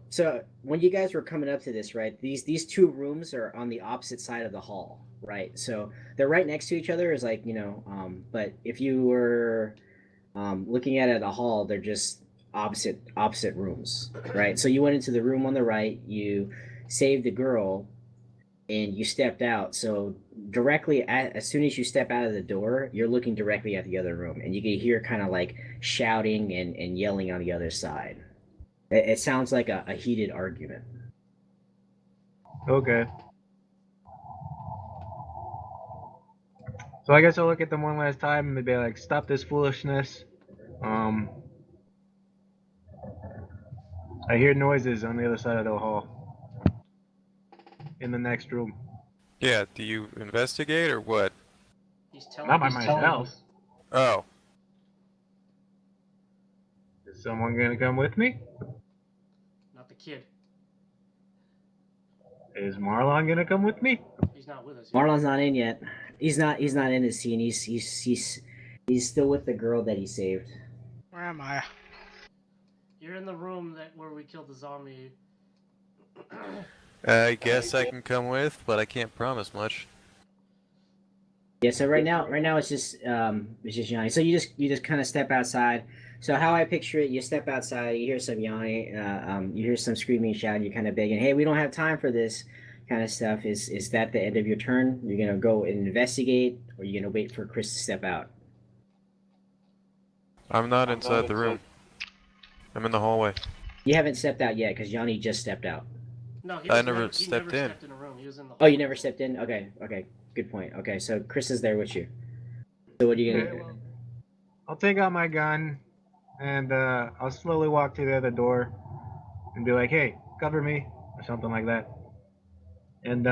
So when you guys were coming up to this, right? These two rooms are on the opposite side of the hall, right? So they're right next to each other. Is like but if you were looking at it at a hall, they're just opposite rooms, right? So you went into the room on the right, you saved the girl, and you stepped out. So as soon as you step out of the door, you're looking directly at the other room, and you can hear kind of like shouting and yelling on the other side. It sounds like a heated argument.
Okay. So I guess I'll look at them one last time and be like, stop this foolishness. I hear noises on the other side of the hall. In the next room.
Yeah, do you investigate or what?
He's telling
Not by
us.
myself.
Oh,
Is someone gonna come with me?
Not the kid.
Is Marlon gonna come with me?
He's not with us yet.
Marlon's not in yet. He's not in the scene. He's still with the girl that he saved.
Where am I?
You're in the room where we killed the zombie.
I guess I can come with, but I can't promise much.
Yeah, so right now it's just Yanni. So you just kind of step outside. So how I picture it, you step outside, you hear some Yanni, you hear some screaming, shouting, you're kind of begging, hey, we don't have time for this kind of stuff. Is that the end of your turn? You're gonna go and investigate, or you're gonna wait for Chris to step out?
I'm not inside the room. I'm in the hallway.
You haven't stepped out yet because Yanni just stepped out.
No, he
I
was
never
he
stepped in.
stepped in a room. He was in the.
Oh, you never stepped in? Okay, good point. Okay, so Chris is there with you. So what are you gonna
Okay,
do?
well, I'll take out my gun and I'll slowly walk to the other door and be like, hey, cover me, or something like that. And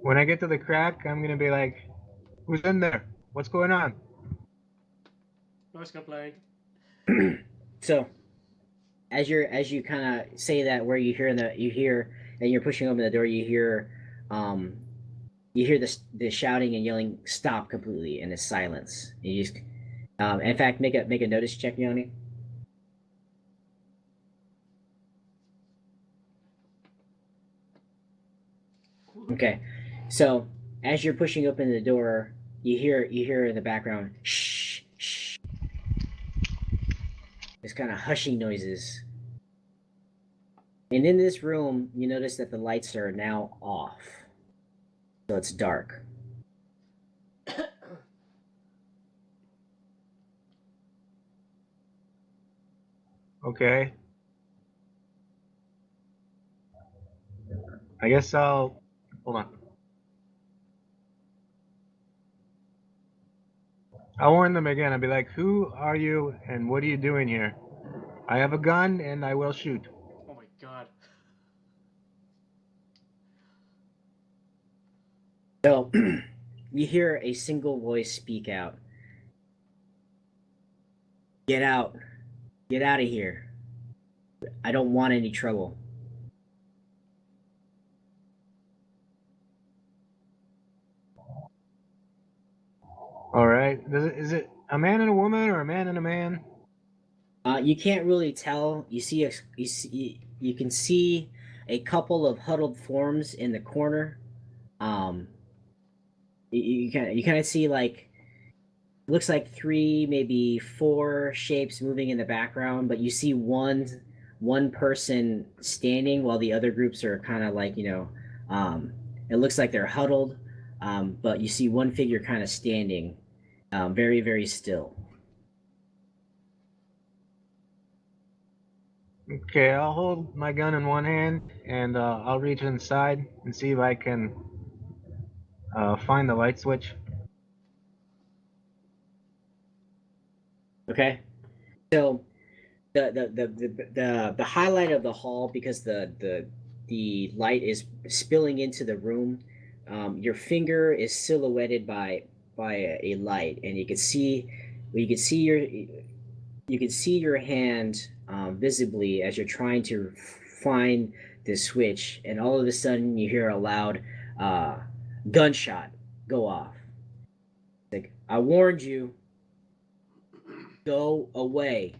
when I get to the crack, I'm gonna be like, who's in there? What's going on?
Noise complaint.
So as you kind of say that, where you hear and you're pushing open the door, you hear the shouting and yelling stop completely, and it's silence. You just in fact, make a notice check, Yoni. Okay, so as you're pushing open the door, you hear in the background shh shh. It's kind of hushing noises. And in this room, you notice that the lights are now off. So it's dark.
Okay. I guess I'll hold on. I'll warn them again. I'll be like, who are you and what are you doing here? I have a gun and I will shoot.
Oh my god.
So you hear a single voice speak out. Get out. Get out of here. I don't want any trouble.
All right. Is it a man and a woman or a man and a man?
You can't really tell. You can see a couple of huddled forms in the corner. You kind of see like looks like 3, maybe 4 shapes moving in the background, but you see one person standing while the other groups are kind of like it looks like they're huddled, but you see one figure kind of standing, very very still.
Okay, I'll hold my gun in one hand and I'll reach inside and see if I can find the light switch.
Okay, so the highlight of the hall, because the light is spilling into the room, your finger is silhouetted by a light, and you can see your hand visibly as you're trying to find the switch, and all of a sudden you hear a loud gunshot go off. Like, I warned you. Go away.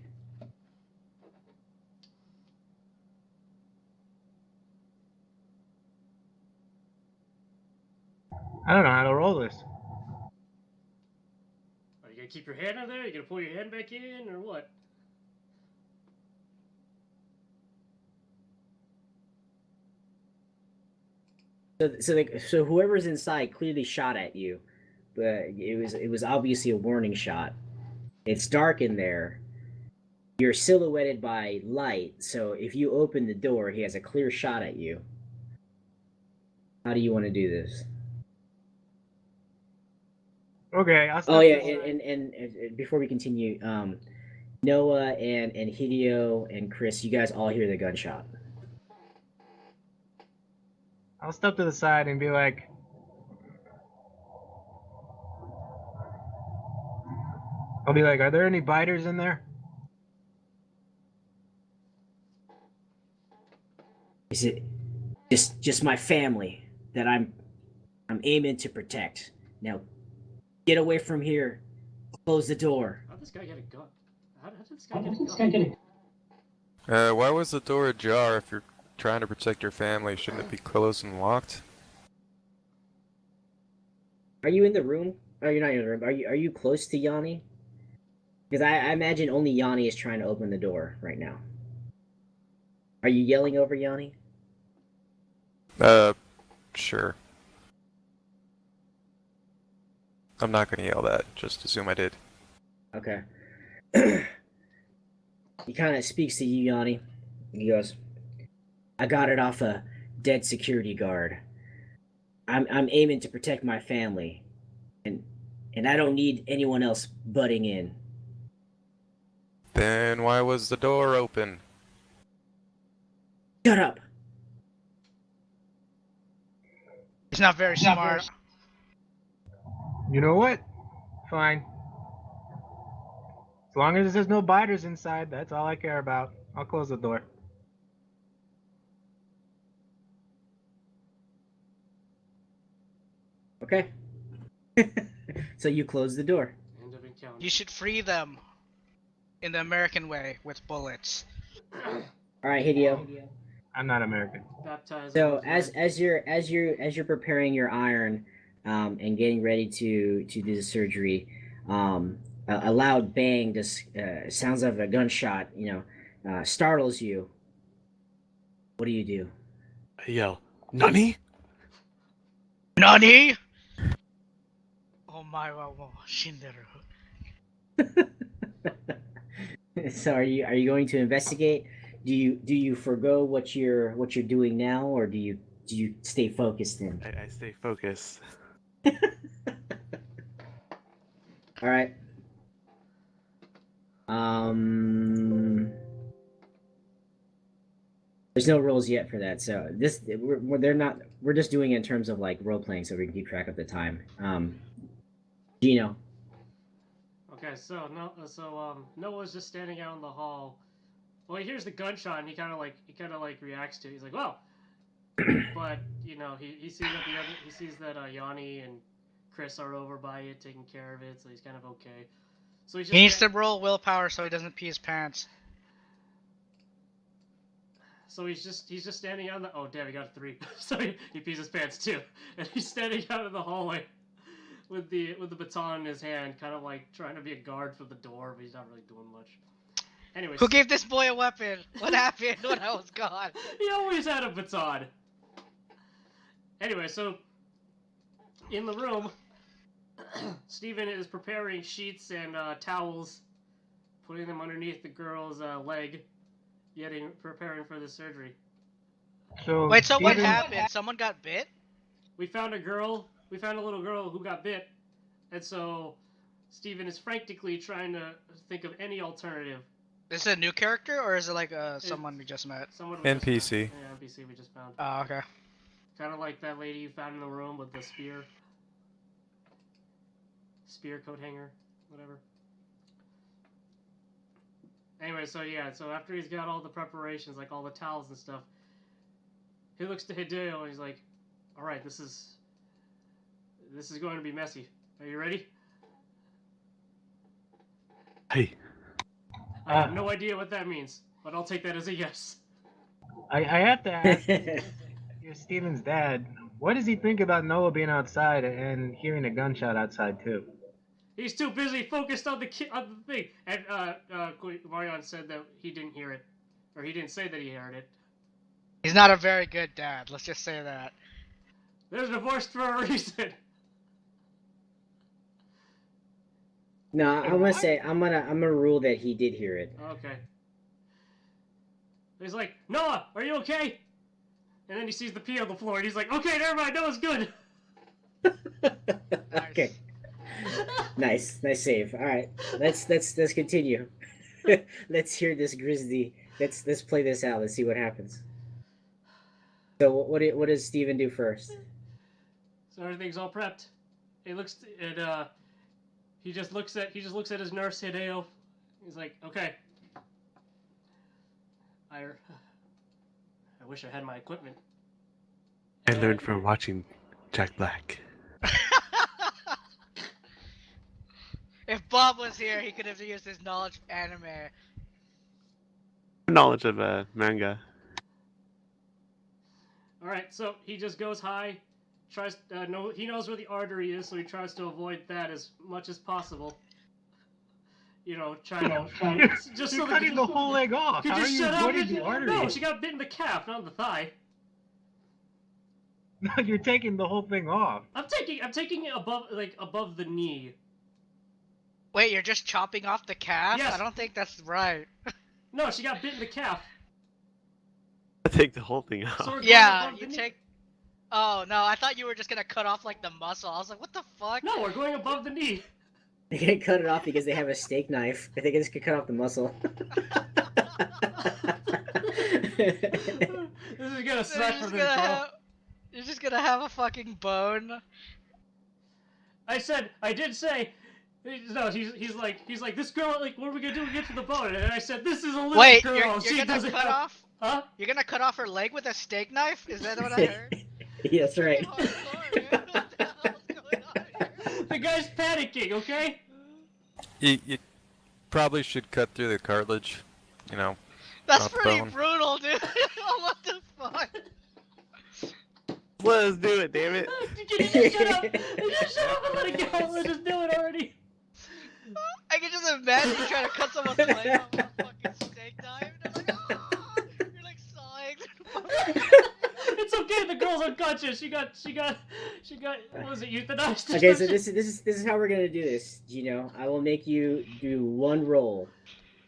I don't know how to roll this.
Are you gonna keep your hand in there? Are you gonna pull your hand back in, or what?
So whoever's inside clearly shot at you, but it was obviously a warning shot. It's dark in there. You're silhouetted by light, so if you open the door, he has a clear shot at you. How do you want to do this?
Okay, I'll step
Oh yeah,
to the side.
and before we continue, Noah and Hideo and Chris, you guys all hear the gunshot.
I'll step to the side and be like, are there any biters in there?
Is it just my family that I'm aiming to protect? Now, get away from here. Close the door.
How'd this guy get a gun? How did this guy get a gun?
Why was the door ajar if you're trying to protect your family? Shouldn't it be closed and locked?
Are you in the room? Oh, you're not in the room. Are you close to Yanni? Because I imagine only Yanni is trying to open the door right now. Are you yelling over Yanni?
Sure. I'm not gonna yell that. Just assume I did.
Okay. He kind of speaks to you, Yanni. He goes, I got it off a dead security guard. I'm aiming to protect my family. And I don't need anyone else butting in.
Then why was the door open?
Shut up.
He's not very smart.
You know what? Fine. As long as there's no biters inside, that's all I care about. I'll close the door.
Okay. So you close the door.
End of encounter.
You should free them in the American way with bullets.
All right, Hideo.
I'm not American.
Baptized.
So
with
as you're preparing your iron, and getting ready to do the surgery, a loud bang just sounds of a gunshot. Startles you. What do you do?
I yell, Nani?
Nani? Oh my wow, Shinderu.
So are you going to investigate? Do you forgo what you're doing now, or do you stay focused in?
I stay focused.
All right. There's no rules yet for that, so we're just doing it in terms of like role playing, so we can keep track of the time. Gino.
Okay, so Noah's just standing out in the hall. Well, he hears the gunshot and he kind of like reacts to it. He's like, well, but you know he sees that Yanni and Chris are over by it taking care of it, so he's kind of okay. So he's just
He needs to roll willpower so he doesn't pee his pants.
So he's just standing out in the. Oh damn, he got a 3. So he pees his pants too, and he's standing out in the hallway with the baton in his hand, kind of like trying to be a guard for the door, but he's not really doing much. Anyways,
Who gave this boy a weapon? What happened when I was gone?
he always had a baton. Anyway, so in the room, Steven is preparing sheets and towels, putting them underneath the girl's leg, preparing for the surgery.
So
Wait, so what
Steven-
happened? Someone got bit?
We found a little girl who got bit, and so Steven is frantically trying to think of any alternative.
Is it a new character or is it like someone we just met?
Someone we just
NPC.
found. Yeah, NPC we just found.
Oh, okay.
Kind of like that lady you found in the room with the spear coat hanger, whatever. Anyway, so after he's got all the preparations, like all the towels and stuff, he looks to Hideo and he's like, "All right, this is going to be messy. Are you ready?"
Hey,
I have no idea what that means, but I'll take that as a yes.
I have to ask, you're Steven's dad. What does he think about Noah being outside and hearing a gunshot outside too?
He's too busy focused on the thing. And Marion said that he didn't hear it, or he didn't say that he heard it.
He's not a very good dad, let's just say that.
They're divorced for a reason.
No, I'm gonna say I'm gonna rule that he did hear it.
Okay. He's like, "Noah, are you okay?" And then he sees the pee on the floor, and he's like, "Okay, never mind. Noah's good."
Okay. Nice save. All right, let's continue. Let's hear this grizzly. Let's play this out. Let's see what happens. So what does Steven do first?
So everything's all prepped. He looks and he just looks at his nurse Hideo. He's like, "Okay. I wish I had my equipment."
I learned from watching Jack Black.
If Bob was here, he could have used his knowledge of anime.
Knowledge of manga.
All right, so he just goes high, tries. He knows where the artery is, so he tries to avoid that as much as possible. You know, trying to just
You're
so
cutting the whole leg off.
Could
How
you
are you
shut up?
avoiding the artery?
No, she got bit in the calf, not in the thigh.
No, you're taking the whole thing off.
I'm taking it above the knee.
Wait, you're just chopping off the calf?
Yes.
I don't think that's right.
No, she got bit in the calf.
I take the whole thing
So
off.
we're going
Yeah,
above
you
the knee.
take... Oh, no, I thought you were just gonna cut off, like, the muscle. I was like, what the fuck?
No, we're going above the knee.
They can't cut it off because they have a steak knife. I think it's gonna cut off the muscle.
This is gonna suck for this girl.
You're just gonna have a fucking bone.
I did say. No, he's like, this girl, like, what are we gonna do to get to the bone? And I said, this is a little
Wait,
girl.
you're
She
gonna
doesn't
cut
have...
off?
Huh?
You're gonna cut off her leg with a steak knife? Is that what I heard?
Yeah, that's right.
Hardcore, man. What the hell's going on here?
The guy's panicking, okay?
You probably should cut through the cartilage. You know.
That's
Not
pretty
bone.
brutal, dude. What the fuck?
Let us do it, damn it.
Can you just shut up? You just shut up and let it go. Let's just do it already.
I can just imagine you trying to cut someone's leg off with a fucking steak knife. And they're like, "Ah!" You're like sawing.
It's okay. The girl's unconscious. She got. What was it? Euthanized.
Okay, so this is how we're gonna do this. Gino, I will make you do one roll.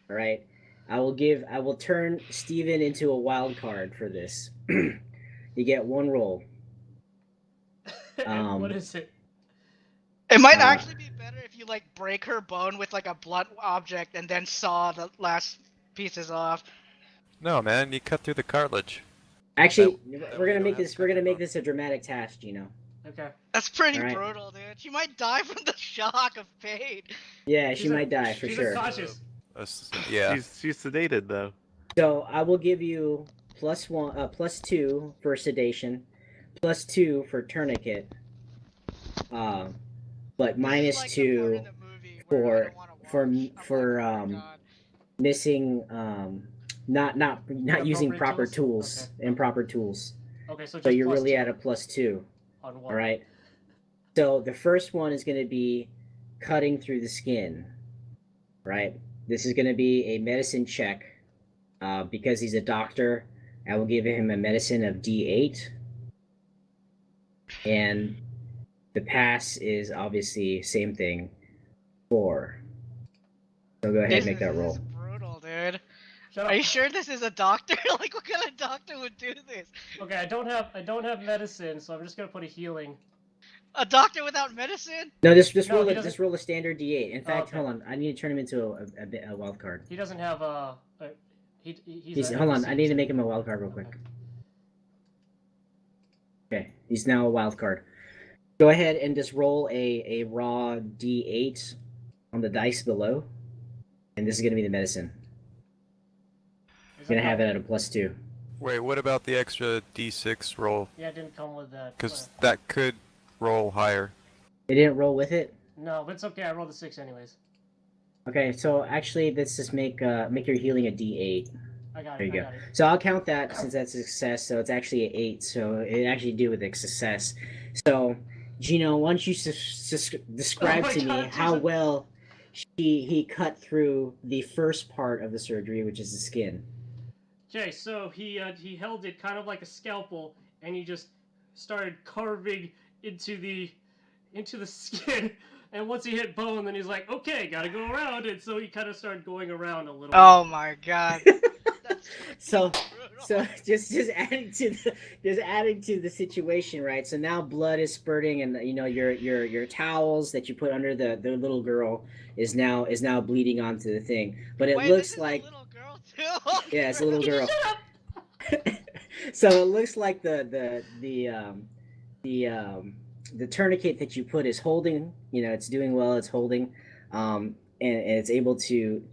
All right. I will turn Steven into a wild card for this. You get one roll.
What is it?
It might actually be better if you like break her bone with like a blunt object and then saw the last pieces off.
No, man, you cut through the cartilage.
Actually,
That
we're gonna
we
make
don't
this.
have
We're gonna
to
make
cut
this a dramatic task, Gino.
Okay.
That's pretty
Alright.
brutal, dude. She might die from the shock of pain.
Yeah,
She's
she might die for
she's
sure.
unconscious.
Yeah.
She's sedated though.
So I will give you +2 for sedation, +2 for tourniquet, but
This is
minus
like the part
2
in the movie where I don't wanna watch. I'm like,
for
oh my God.
missing not using
Inappropriate
proper
tools?
tools, improper tools.
Okay, so just
So you're
plus
really
2
at a +2.
on one.
All right. So the first one is going to be cutting through the skin. Right. This is going to be a medicine check. Because he's a doctor, I will give him a medicine of D8. And the pass is obviously same thing, 4. So go ahead and make that
This
roll.
is brutal, dude.
Shut up.
Are you sure this is a doctor? Like, what kind of doctor would do this?
Okay, I don't have medicine, so I'm just gonna put a healing.
A doctor without medicine?
No, just
No,
roll
he
it.
doesn't-
Just roll a standard D8. In fact,
okay.
hold on. I need to turn him into a wild card.
He doesn't have he's
Hold on. I need to make him a wild card real quick. Okay, he's now a wild card. Go ahead and just roll a raw D8 on the dice below, and this is gonna be the medicine.
Is
Gonna
that
have it
not-
at a +2.
Wait, what about the extra D6 roll?
Yeah, it didn't come with that.
Because that could roll higher.
It didn't roll with it.
No, but it's okay. I rolled a 6 anyways.
Okay, so actually, let's just make your healing a D8.
I got it.
There you
I
go.
got it.
So I'll count that since that's a success. So it's actually an 8. So it actually do with a success. So Gino, why don't you describe
Oh my
to me
God,
how
Jesus.
well he cut through the first part of the surgery, which is the skin.
Okay, so he held it kind of like a scalpel, and he just started carving into the skin. And once he hit bone, then he's like, okay, gotta go around. And so he kind of started going around a little.
Oh my God. That's
So
brutal.
So just adding to the situation, right? So now blood is spurting, and you know your towels that you put under the little girl is now bleeding onto the thing. But it
Wait,
looks
this is
like
a little girl too.
yeah, it's a little girl. So it looks like the tourniquet that you put is holding. You know, it's doing well. It's holding. And it's able to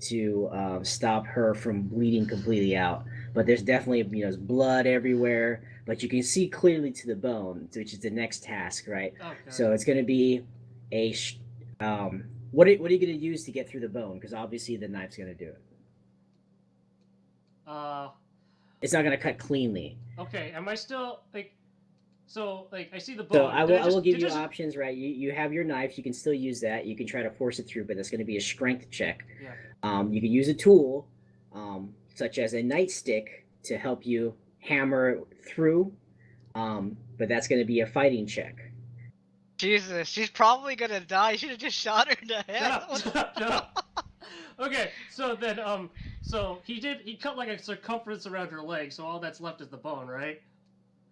stop her from bleeding completely out. But there's definitely there's blood everywhere. But you can see clearly to the bone, which is the next task, right?
Okay.
So it's going to be what are you going to use to get through the bone? Because obviously the knife's going to do it. It's not going to cut cleanly.
Okay. Am I still like? So like I see the bone.
So I
Did
will give
did
you
just-
options, right? You have your knife. You can still use that. You can try to force it through, but that's going to be a strength check.
Yeah.
You can use a tool, such as a nightstick, to help you hammer it through. But that's going to be a fighting check.
Jesus, she's probably gonna die. You should have just shot her in the head.
Shut up! Shut up! Shut up! Okay, so then so he cut like a circumference around her leg, so all that's left is the bone, right?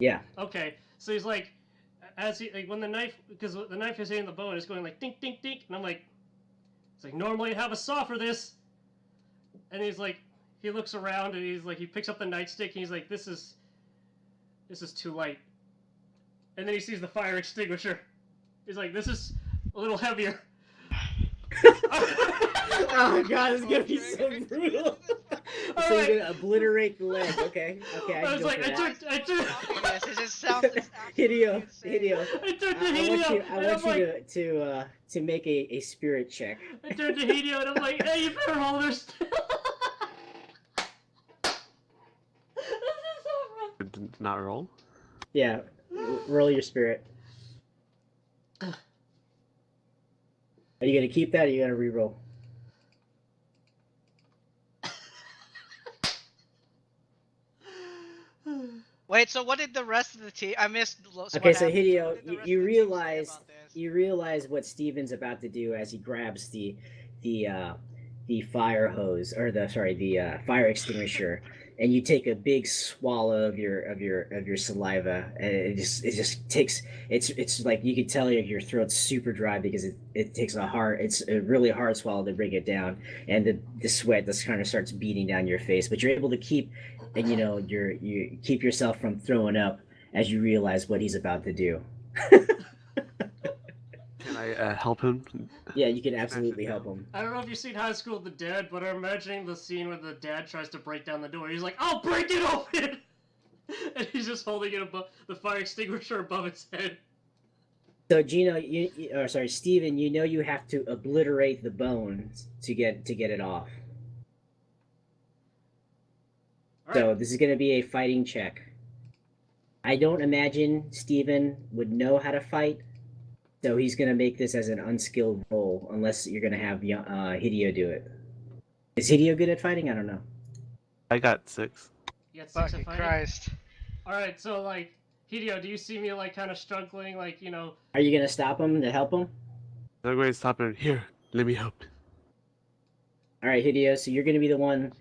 Yeah.
Okay, so he's like, as he like when the knife, because the knife is hitting the bone, it's going like dink dink dink, and I'm like, it's like normally I have a saw for this, and he's like, he looks around and he's like, he picks up the nightstick and he's like, this is too light, and then he sees the fire extinguisher. He's like, this is a little heavier.
Oh god, it's gonna be so brutal.
All
So
right.
you're gonna obliterate the leg. Okay. Okay.
I
can
was
go
like,
for
I
that.
took.
Yes, it just sounds. It's
Hideo,
absolutely insane.
Hideo.
I turned to
I
Hideo,
want
and I'm
you
like,
to make a spirit check.
I turned to Hideo, and I'm like, hey, you better hold her still. This is so rough.
Did not roll.
Yeah. Roll your spirit. Are you gonna keep that, or are you gonna re-roll?
Wait, so what did the rest of the team? I missed.
Okay, so
What
Hideo,
did the rest
you
of the team say
realize
about this?
you realize what Steven's about to do as he grabs the fire hose, or the fire extinguisher, and you take a big swallow of your saliva, and it just takes it's like you can tell your throat's super dry because it takes it's a really hard swallow to bring it down, and the sweat just kind of starts beating down your face, but you're able to keep, and you keep yourself from throwing up as you realize what he's about to do.
I help him?
Yeah, you can absolutely help him.
I don't know if you've seen High School with the Dad, but I'm imagining the scene where the dad tries to break down the door. He's like, "I'll break it open!" And he's just holding it above the fire extinguisher above his head.
So Gino, Steven, you know you have to obliterate the bones to get it off.
All
So
right.
this is going to be a fighting check. I don't imagine Steven would know how to fight, so he's going to make this as an unskilled roll, unless you're going to have Hideo do it. Is Hideo good at fighting? I don't know.
I got 6.
You got 6 at
Fucking
fighting?
Christ.
All right, so like Hideo, do you see me like kind of struggling, like
Are you going to stop him to help him?
I'm going to stop him. Here, let me help.
All right, Hideo. So you're going to be the one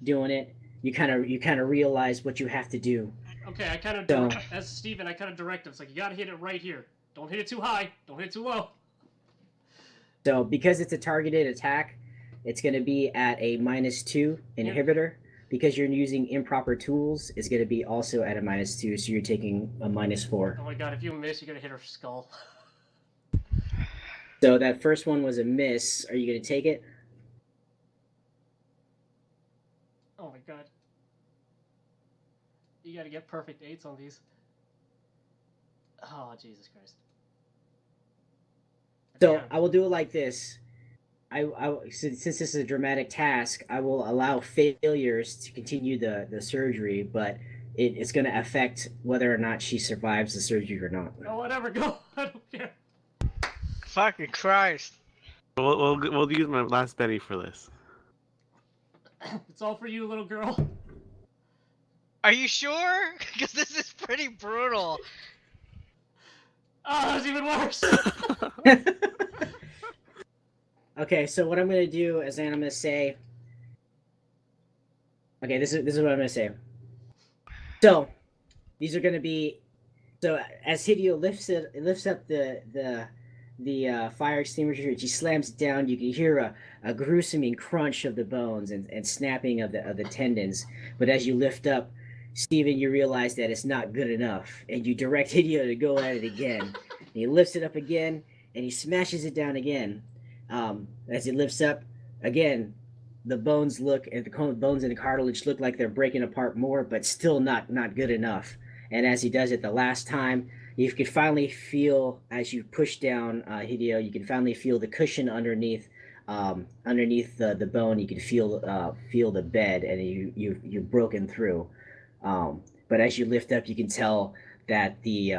doing it. You kind of realize what you have to do.
Okay, I kind of
So-
as Steven, I kind of direct him. It's like you gotta hit it right here. Don't hit it too high. Don't hit it too low.
So because it's a targeted attack, it's going to be at a -2 inhibitor. Because you're using improper tools, it's going to be also at a -2, so you're taking a -4.
Oh my god, if you miss, you're gonna hit her skull.
So that first one was a miss. Are you going to take it?
Oh my god. You gotta get perfect 8s on these. Oh, Jesus Christ.
So
Damn.
I will do it like this. Since this is a dramatic task, I will allow failures to continue the surgery, but it's going to affect whether or not she survives the surgery or not.
Oh, whatever, go. I don't care.
Fucking Christ.
We'll use my last penny for this.
It's all for you, little girl.
Are you sure? Because this is pretty brutal.
Oh, that's even worse.
Okay, so what I'm going to do is I'm going to say... Okay, this is what I'm going to say. So, these are going to be... So, as Hideo lifts up the fire extinguisher, she slams it down. You can hear a gruesome crunch of the bones and snapping of the tendons. But as you lift up, Steven, you realize that it's not good enough, and you direct Hideo to go at it again. And he lifts it up again, and he smashes it down again. As it lifts up, again, the bones and the cartilage look like they're breaking apart more, but still not good enough. And as he does it the last time, you can finally feel, as you push down Hideo, you can finally feel the cushion underneath the bone. You can feel the bed, and you've broken through. But as you lift up, you can tell that the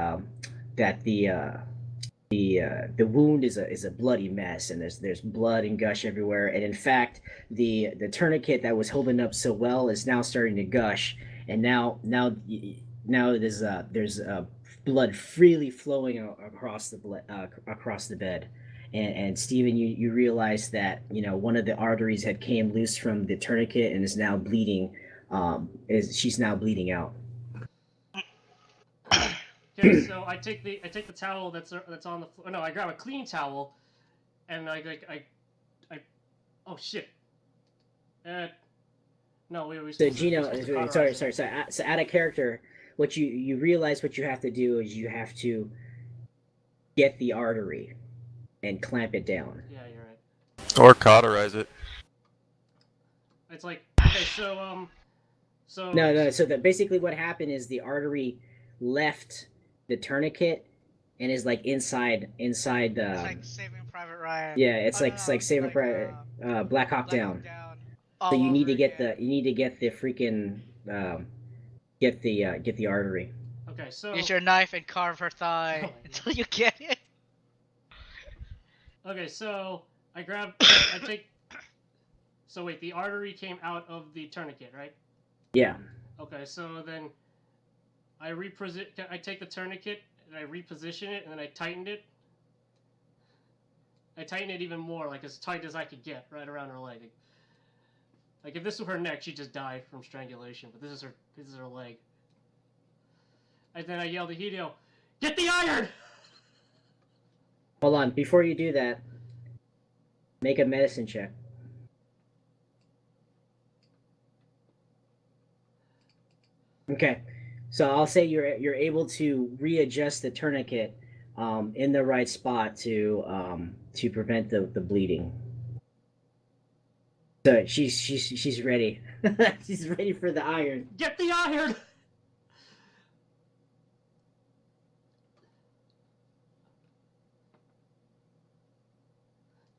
wound is a bloody mess, and there's blood and gush everywhere. And in fact, the tourniquet that was holding up so well is now starting to gush, and now there's blood freely flowing across the bed. And Steven, you realize that one of the arteries had came loose from the tourniquet and is now bleeding. She's now bleeding out.
Okay, so I take the towel that's on the floor. No, I grab a clean towel, and I oh shit. No, we.
So Gino, sorry. So out of character, what you realize what you have to do is you have to get the artery and clamp it down.
Yeah, you're right.
Or cauterize it.
It's like okay, so
No. So that basically what happened is the artery left the tourniquet and is like inside the.
It's like Saving Private Ryan.
Yeah, it's
Oh,
like
no,
it's like Saving
like,
Private Black Hawk Down.
All
So you need to
over
get
again.
the freaking get the artery.
okay, so
Use your knife and carve her thigh
Oh my
until you get it.
okay, so I take. So wait, the artery came out of the tourniquet, right?
Yeah.
Okay, so then I take the tourniquet and I reposition it, and then I tightened it. I tighten it even more, like as tight as I could get, right around her leg. Like if this were her neck, she'd just die from strangulation. But this is her leg. And then I yelled to Hideo, "Get the iron!"
Hold on, before you do that, make a medicine check. Okay, so I'll say you're able to readjust the tourniquet, in the right spot to prevent the bleeding. So she's ready. She's ready for the iron.
Get the iron.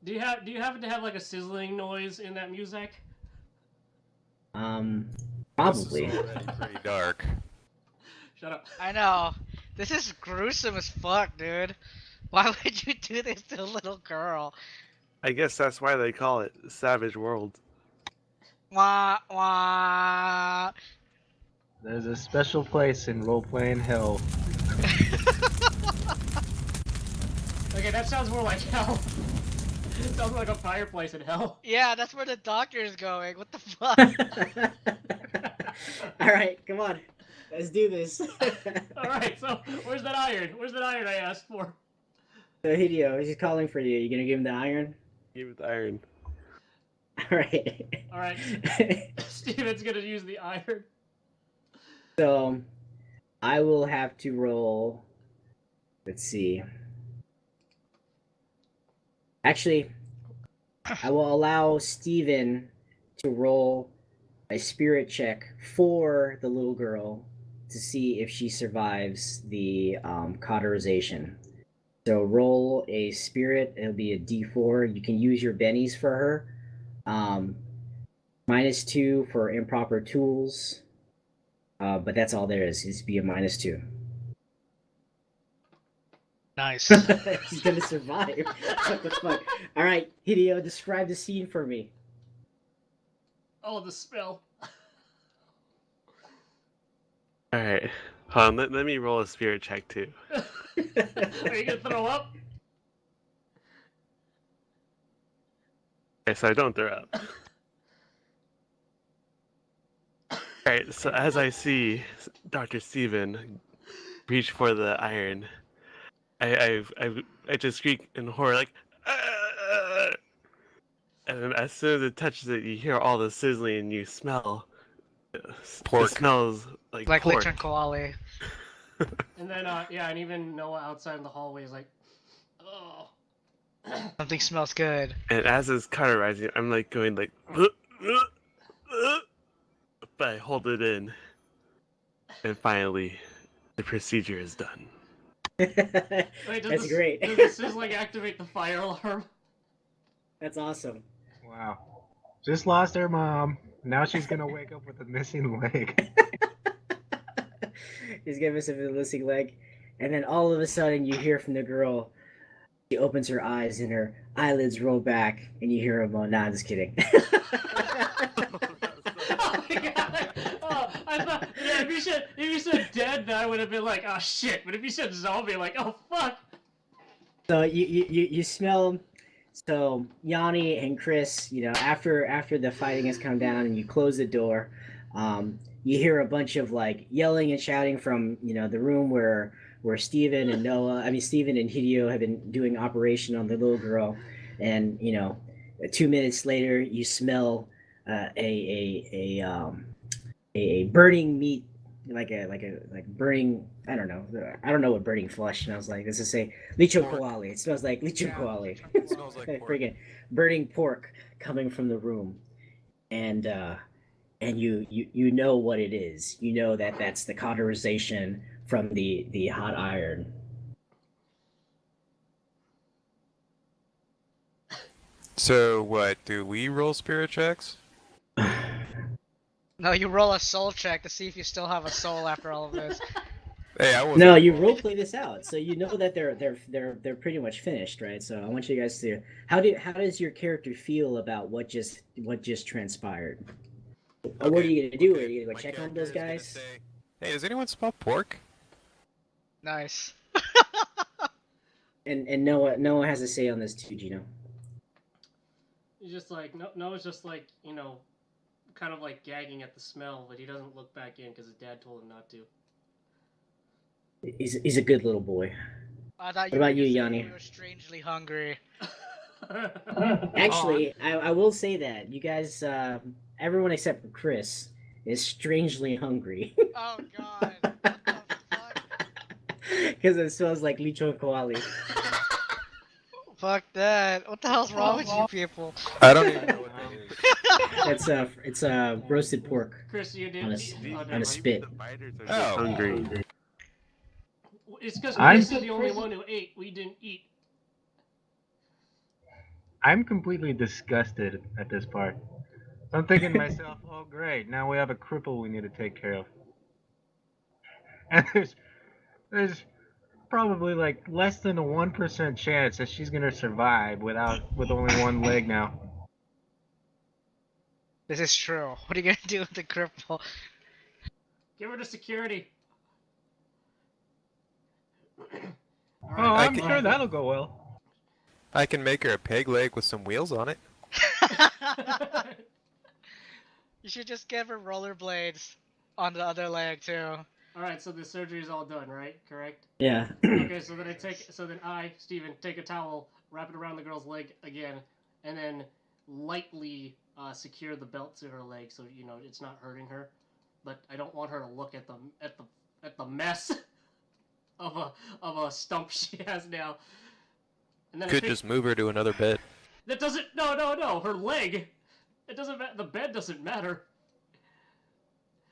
Do you happen to have like a sizzling noise in that music?
Probably.
This is already pretty dark.
Shut up.
I know. This is gruesome as fuck, dude. Why would you do this to a little girl?
I guess that's why they call it Savage World.
Wah wah.
There's a special place in role-playing hell.
Okay, that sounds more like hell. It sounds like a fireplace in hell.
Yeah, that's where the doctor is going. What the fuck?
All right, come on, let's do this.
All right, so where's that iron? Where's that iron I asked for?
So Hideo, he's calling for you. You gonna give him the iron?
Give it the iron.
All right.
All right, Steven's gonna use the iron.
So I will have to roll. Let's see. Actually, I will allow Steven to roll a spirit check for the little girl to see if she survives the cauterization. So roll a spirit. It'll be a D4. You can use your bennies for her. -2 for improper tools. But that's all there is. It's be a -2.
Nice.
He's gonna survive. What the fuck? All right, Hideo, describe the scene for me.
Oh, the smell.
Alright. Hold on, let me roll a spirit check too.
Are you gonna throw up?
Okay, so I don't throw up. Alright, so as I see Dr. Steven reach for the iron, I just shriek in horror like, "Ah!" And then as soon as it touches it, you hear all the sizzling and you smell
Pork.
It smells like pork.
Lechon Koale.
And then, yeah, and even Noah outside in the hallway is like, oh.
Something smells good.
And as it's cauterizing, I'm like going like, but I hold it in, and finally, the procedure is done.
Wait,
That's great.
Does the sizzling activate the fire alarm?
That's awesome.
Wow. Just lost her mom. Now she's gonna wake up with a missing leg.
He's giving us a missing leg, and then all of a sudden you hear from the girl. She opens her eyes and her eyelids roll back, and you hear him. Oh, nah, I'm just kidding.
Oh my god! Oh, I thought, yeah, if you said dead, then I would have been like, oh shit. But if you said zombie, like, oh fuck.
So you smell. So Yanni and Chris, you know, after the fighting has come down and you close the door, you hear a bunch of like yelling and shouting from, you know, the room where Steven and Hideo have been doing operation on the little girl, and you know, 2 minutes later you smell a burning meat, like burning. I don't know what burning flesh smells like. Let's just say lechon koale. It smells like lechon koale.
It smells like pork.
Friggin' burning pork coming from the room, and you know what it is. You know that's the cauterization from the hot iron.
So what? Do we roll spirit checks?
No, you roll a soul check to see if you still have a soul after all of this.
Hey, I was.
No, you roleplay this out, so you know that they're pretty much finished, right? So I want you guys to how does your character feel about what just transpired? Or what are you gonna do? Are you gonna go
My
check on
character
those
is gonna
guys?
say, hey, does anyone smell pork?
Nice.
And Noah has a say on this too, Gino.
He's just like, Noah's just like, you know, kind of like gagging at the smell, but he doesn't look back in because his dad told him not to.
He's a good little boy.
I thought
What about you,
were gonna say
Yanni?
You were strangely hungry.
Actually, I will say that you guys, everyone except for Chris, is strangely hungry.
Oh god. What the fuck?
Because it smells like licho koali.
Fuck that. What the hell's wrong with you people?
I don't even know what that is.
It's roasted pork.
Chris, you
On a
did.
s-
Oh,
on
never
a
mind.
spit.
The fighters are
Oh.
just hungry.
It's because
I'm-
Chris is the only one who ate. We didn't eat.
I'm completely disgusted at this part. I'm thinking to myself, oh great, now we have a cripple we need to take care of. And there's probably like less than a 1% chance that she's gonna survive with only one leg now.
This is true. What are you gonna do with the cripple?
Give her to security.
Oh,
I
I'm
can-
sure that'll go well.
I can make her a peg leg with some wheels on it.
You should just give her rollerblades on the other leg too.
Alright, so the surgery is all done, right? Correct?
Yeah.
Okay, so then I, Steven, take a towel, wrap it around the girl's leg again, and then lightly secure the belt to her leg so you know it's not hurting her. But I don't want her to look at the mess of a stump she has now. And then I
Could
pick-
just move her to another bed.
That doesn't. No. Her leg. It doesn't. The bed doesn't matter.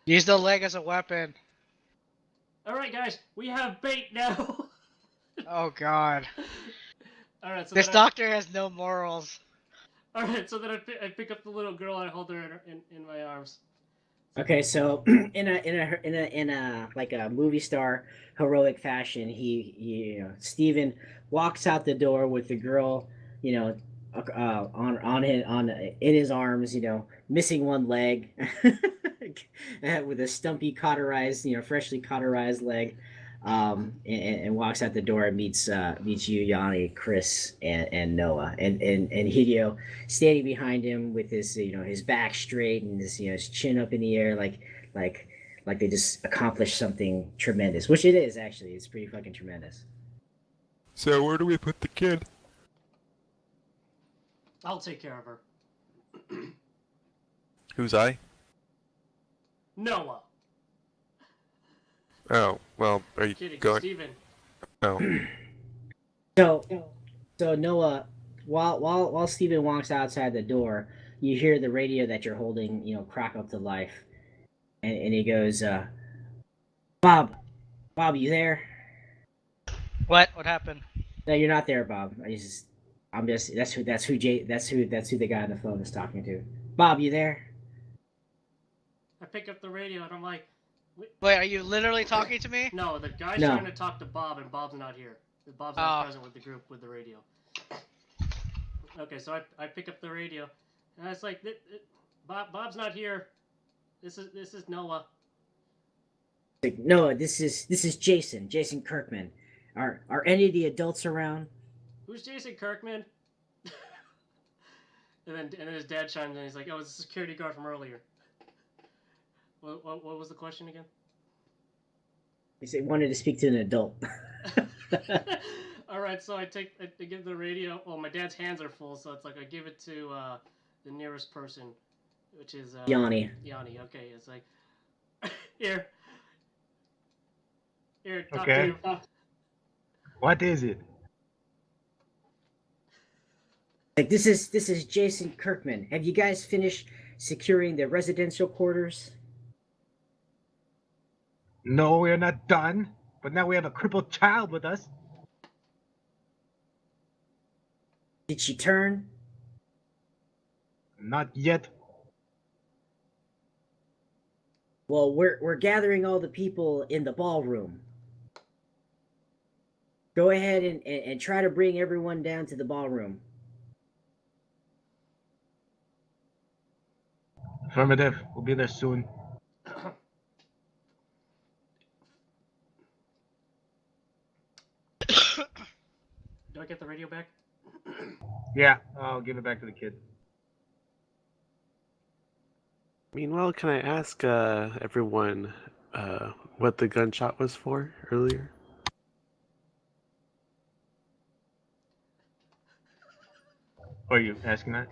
Use the leg as a weapon.
All right, guys, we have bait now.
Oh god.
All right, so
This
then
doctor has no morals.
All right, so then I pick up the little girl and I hold her in my arms.
Okay, so in a like a movie star heroic fashion, Steven walks out the door with the girl, in his arms, missing one leg, with a stumpy cauterized, freshly cauterized leg, and walks out the door and meets you, Yanni, Chris, and Noah, and Hideo standing behind him with his his back straight and his chin up in the air, like they just accomplished something tremendous, which it is actually. It's pretty fucking tremendous.
So where do we put the kid?
I'll take care of her.
Who's I?
Noah.
Oh, well, are you
Kidding,
going?
Steven.
Oh,
So Noah, while Steven walks outside the door, you hear the radio that you're holding, crack up to life, and he goes, Bob, you there?
What? What happened?
No, you're not there, Bob. That's who the guy on the phone is talking to. Bob, you there?
I pick up the radio and I'm like,
Wait, are you literally talking to me?
no, the guy's
No.
trying to talk to Bob and Bob's not here. Bob's not
Oh.
present with the group with the radio. Okay, so I pick up the radio and I was like, Bob's not here. This is Noah.
Like, Noah, this is Jason Kirkman. Are any of the adults around?
Who's Jason Kirkman? and then his dad chimes in. He's like, "Oh, it's the security guard from earlier." What was the question again?
He said wanted to speak to an adult.
All right, so I give the radio. Well, my dad's hands are full, so it's like I give it to the nearest person, which is
Yanni.
Yanni. Okay, it's like here, talk
Okay.
to you.
What is it?
Like this is Jason Kirkman. Have you guys finished securing the residential quarters?
No, we're not done. But now we have a crippled child with us.
Did she turn?
Not yet.
Well, we're gathering all the people in the ballroom. Go ahead and try to bring everyone down to the ballroom.
Affirmative. We'll be there soon.
Do I get the radio back?
Yeah, I'll give it back to the kid.
Meanwhile, can I ask everyone what the gunshot was for earlier?
Are you asking that?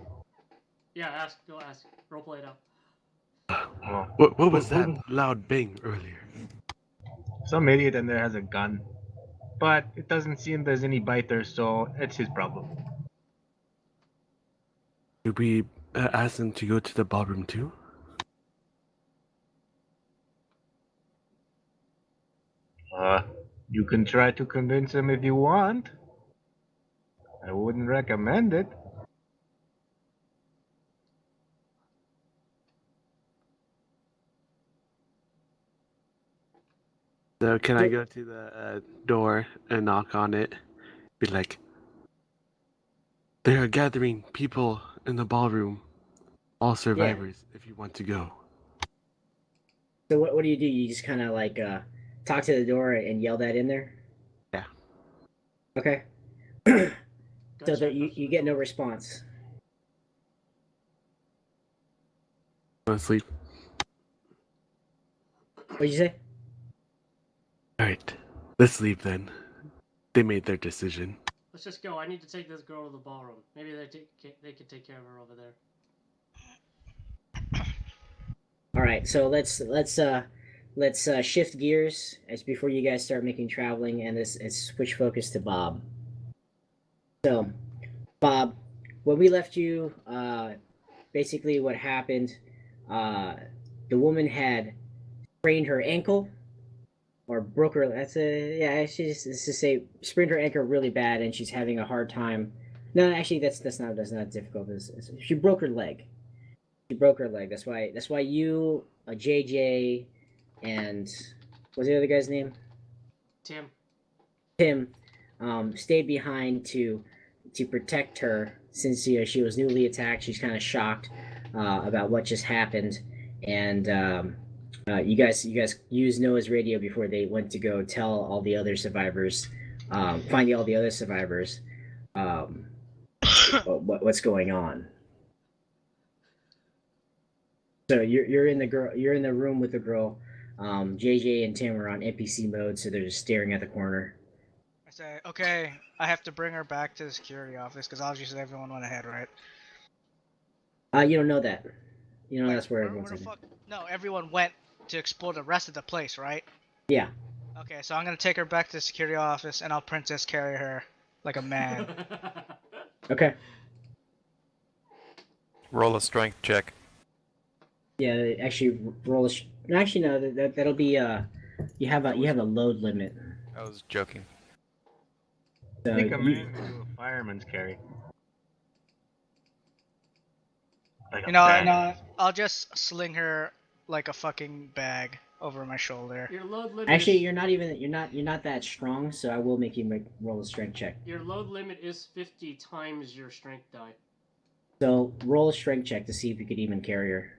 Yeah, go ask. Roleplay it out.
Oh,
What was that loud bang earlier?
some idiot in there has a gun. but it doesn't seem there's any biter, so it's his problem.
Should we ask them to go to the ballroom too?
You can try to convince him if you want. I wouldn't recommend it.
So can I go to the door and knock on it? Be like, they are gathering people in the ballroom. All survivors, if you want to go.
So what do? You just kind of like talk to the door and yell that in there?
Yeah.
Okay. So
Gotcha.
that you get no response.
Want to sleep?
What'd you say?
Alright, let's leave then. They made their decision.
Let's just go. I need to take this girl to the ballroom. Maybe they could take care of her over there.
All right, so let's shift gears as before you guys start making traveling, and let's switch focus to Bob. So, Bob, when we left you, basically what happened, the woman had sprained her ankle, or broke her. Let's just say sprained her ankle really bad, and she's having a hard time. No, actually, that's not difficult. She broke her leg. She broke her leg. That's why you, JJ, and what's the other guy's name? Tim, stayed behind to protect her since she was newly attacked. She's kind of shocked about what just happened, and you guys used Noah's radio before they went to go tell all the other survivors, find all the other survivors, what's going on. So you're in the room with the girl. JJ and Tim are on NPC mode, so they're just staring at the corner.
I say, okay, I have to bring her back to the security office because obviously everyone went ahead, right?
You don't know that. You know
Wait,
that's where
where
everyone's
the
in.
fuck? No, everyone went to explore the rest of the place, right?
Yeah.
Okay, so I'm gonna take her back to the security office and I'll princess carry her like a man.
Okay.
Roll a strength check.
Yeah. Actually, roll a. Actually, no. That'll be You have a load limit.
I was joking.
So
I think a
you-
man would do a fireman's carry. Like a
You know,
bag.
I'll just sling her like a fucking bag over my shoulder.
Your load limit.
Actually,
is,
you're not that strong, so I will make you roll a strength check.
your load limit is 50 times your strength die.
So roll a strength check to see if you could even carry her.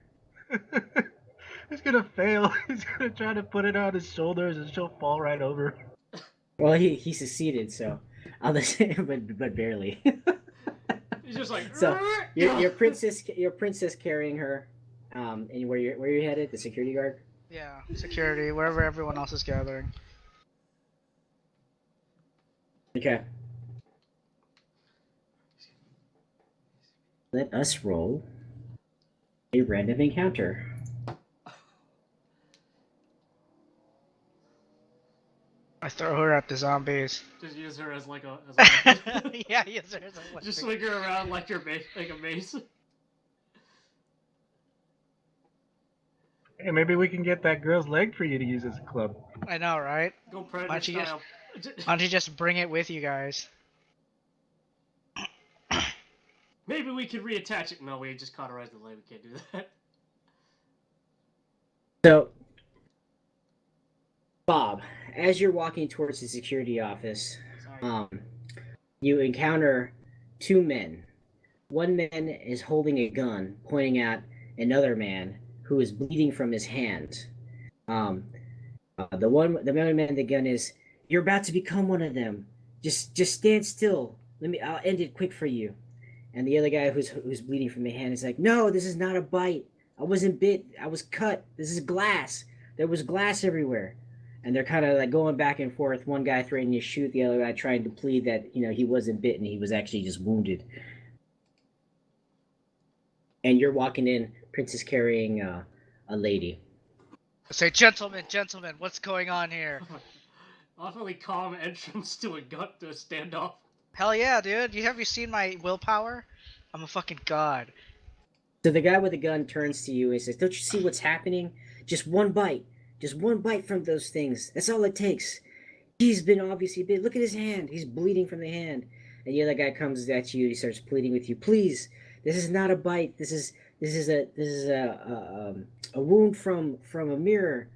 He's gonna fail. He's gonna try to put it on his shoulders and she'll fall right over.
Well, he succeeded, so I'll just but barely.
He's just like.
So your princess carrying her, and where you headed? The security guard.
Yeah, security, wherever everyone else is gathering.
Okay. Let us roll a random encounter.
I throw her at the zombies.
Just use her as like a.
Yeah, use her as a weapon.
Just swing her around like your like a mace.
Hey, maybe we can get that girl's leg for you to use as a club.
I know, right?
Go predator
Why don't you
style.
Why don't you just bring it with you guys?
Maybe we could reattach it. No, we just cauterized the leg. We can't do that.
So, Bob, as you're walking towards the security office,
Sorry.
you encounter two men. One man is holding a gun, pointing at another man who is bleeding from his hand. The other man, the gun is, "You're about to become one of them. Just stand still. I'll end it quick for you." And the other guy who's bleeding from the hand is like, "No, this is not a bite. I wasn't bit. I was cut. This is glass. There was glass everywhere." And they're kind of like going back and forth. One guy threatening to shoot, the other guy trying to plead that he wasn't bitten. He was actually just wounded. And you're walking in, Princess carrying a lady.
Say, gentlemen, what's going on here?
Awfully calm entrance to a standoff.
Hell yeah, dude. Have you seen my willpower? I'm a fucking god.
So the guy with the gun turns to you and says, "Don't you see what's happening? Just one bite from those things. That's all it takes. He's been obviously bit. Look at his hand. He's bleeding from the hand." And the other guy comes at you. He starts pleading with you. "Please, this is not a bite. This is a wound from a mirror,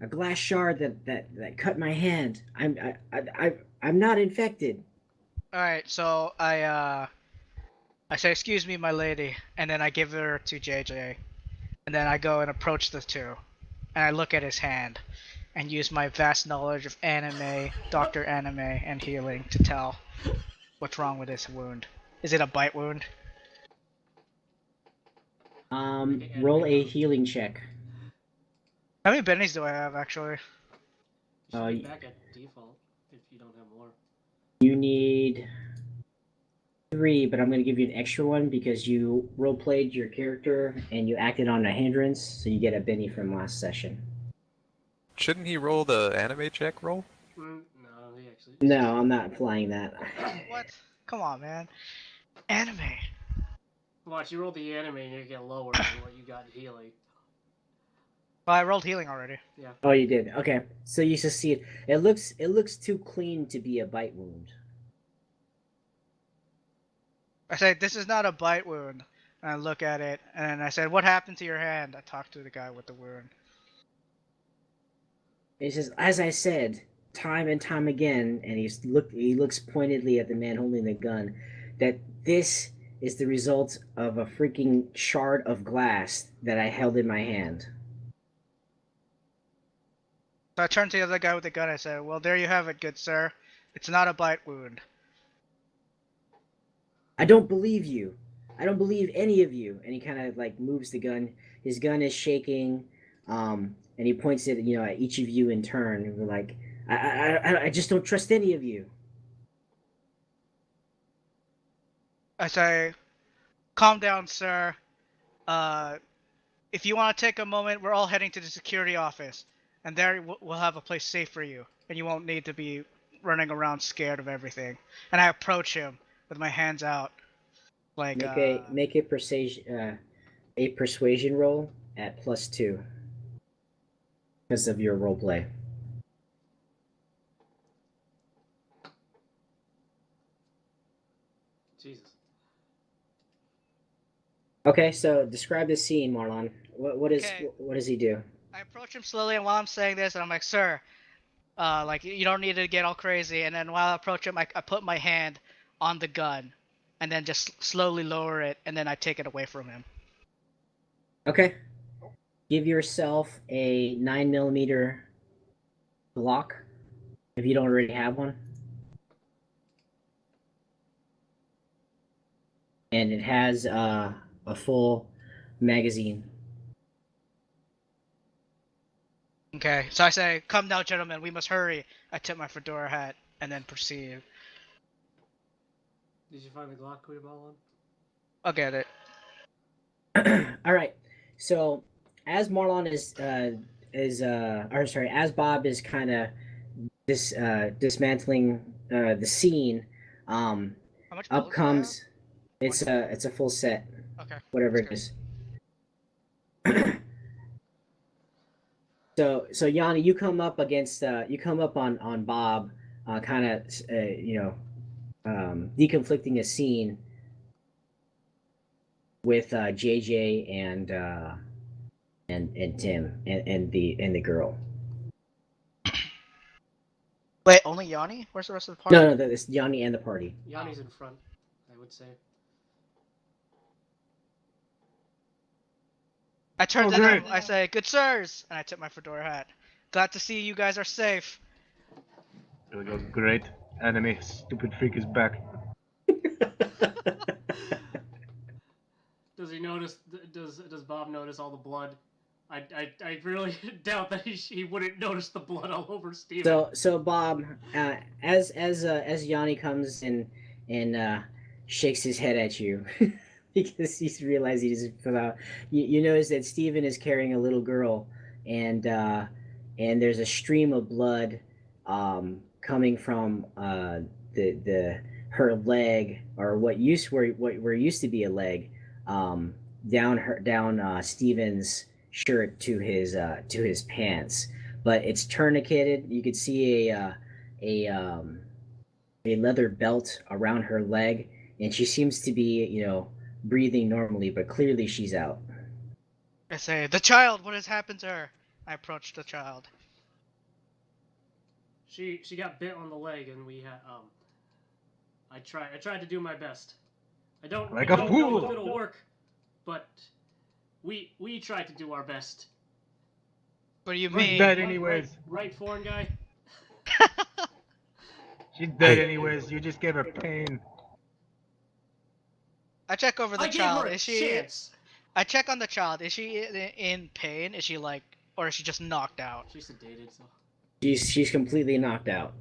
a glass shard that cut my hand. I'm not infected."
All right, so I say, "Excuse me, my lady," and then I give her to JJ, and then I go and approach the two, and I look at his hand, and use my vast knowledge of anime, Doctor Anime, and healing to tell what's wrong with this wound. Is it a bite wound?
Roll a healing check.
How many bennies do I have actually?
You should
Uh,
be back at default if you don't have more.
You need 3, but I'm going to give you an extra one because you role-played your character and you acted on a hindrance, so you get a Benny from last session.
Shouldn't he roll the anime check roll?
No, he actually.
No, I'm not applying that.
What? Come on, man. Anime.
Watch, you roll the anime and you get lower than what you got healing.
Well, I rolled healing already.
Oh, you did. Okay, so you succeed. It looks too clean to be a bite wound.
I say, "This is not a bite wound." And I look at it, and I said, "What happened to your hand?" I talked to the guy with the wound.
He says, "As I said, time and time again," and he looks pointedly at the man holding the gun, "that this is the result of a freaking shard of glass that I held in my hand."
So I turned to the other guy with the gun. I said, "Well, there you have it, good sir. It's not a bite wound."
"I don't believe you. I don't believe any of you." And he kind of like moves the gun. His gun is shaking, and he points it, at each of you in turn. And we're like, I just don't trust any of you."
I say, "Calm down, sir. If you want to take a moment, we're all heading to the security office, and there we'll have a place safe for you, and you won't need to be running around scared of everything." And I approach him with my hands out, like
Make a persuasion roll at +2 because of your role play.
Jesus.
Okay, so describe the scene, Marlon. What
Okay.
does he do?
I approach him slowly, and while I'm saying this, I'm like, "Sir, like you don't need to get all crazy." And then while I approach him, I put my hand on the gun, and then just slowly lower it, and then I take it away from him.
Okay. Give yourself a 9mm Glock if you don't already have one. And it has a full magazine.
Okay, so I say, "Come now, gentlemen, we must hurry." I tip my fedora hat and then proceed.
Did you find the Glock we ball on?
I'll get it.
All right. So as Marlon as Bob is kind of dismantling the scene,
How much
up
bullets do I have?
comes it's a full set,
Okay.
whatever it
That's
is. So Yanni, you come up on Bob, kind of deconflicting a scene with JJ and Tim and the girl.
Wait, only Yanni? Where's the rest of the party?
No, it's Yanni and the party.
Yanni's in front, I would say.
I turn
Oh,
to them.
great.
I say, "Good sirs," and I tip my fedora hat. "Glad to see you guys are safe."
There we go. Great. Enemy. Stupid freak is back.
Does he notice? Does Bob notice all the blood? I really doubt that he wouldn't notice the blood all over Steven.
So Bob, as Yanni comes and shakes his head at you because he's realized he doesn't fill out. You notice that Steven is carrying a little girl, and there's a stream of blood coming from the her leg, or what used to be a leg, um, down Steven's shirt to his pants, but it's tourniqueted. You could see a a leather belt around her leg, and she seems to be, breathing normally, but clearly she's out.
I say, the child, what has happened to her? I approach the child.
She got bit on the leg, and we had I tried to do my best. I don't
Like
I
a
don't know
fool.
if it'll work, but we tried to do our best.
What do you
She's
mean?
dead anyways.
Right, foreign guy.
She's dead anyways. You just gave her pain.
I check over the
I gave
child.
her a
Is she?
chance.
I check on the child. Is she in pain? Is she like, or is she just knocked out?
She's sedated, so.
She's completely knocked out.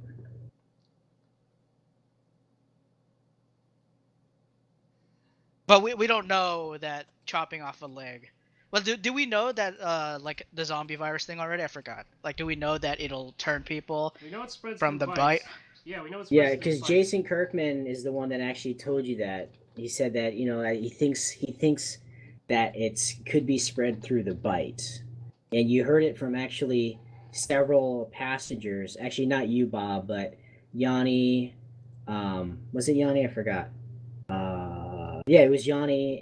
But we don't know that chopping off a leg. Well, do we know that like the zombie virus thing already? I forgot. Like, do we know that it'll turn people?
We know it spreads
From
through
the
bites.
bite?
Yeah, we know it spreads
Yeah,
through
because
bites.
Jason Kirkman is the one that actually told you that. He said that, that he thinks that it could be spread through the bite, and you heard it from actually several passengers. Actually, not you, Bob, but Yanni. Was it Yanni? I forgot. Yeah, it was Yanni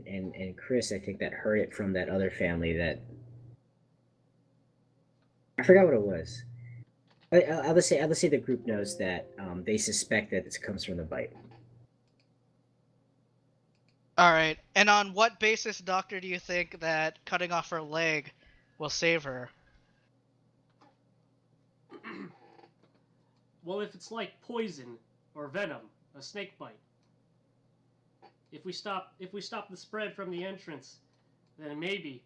and Chris, I think, that heard it from that other family. That I forgot what it was. I'll just say the group knows that they suspect that it comes from the bite.
All right. And on what basis, doctor, do you think that cutting off her leg will save her?
Well, if it's like poison or venom, a snake bite. If we stop the spread from the entrance, then maybe,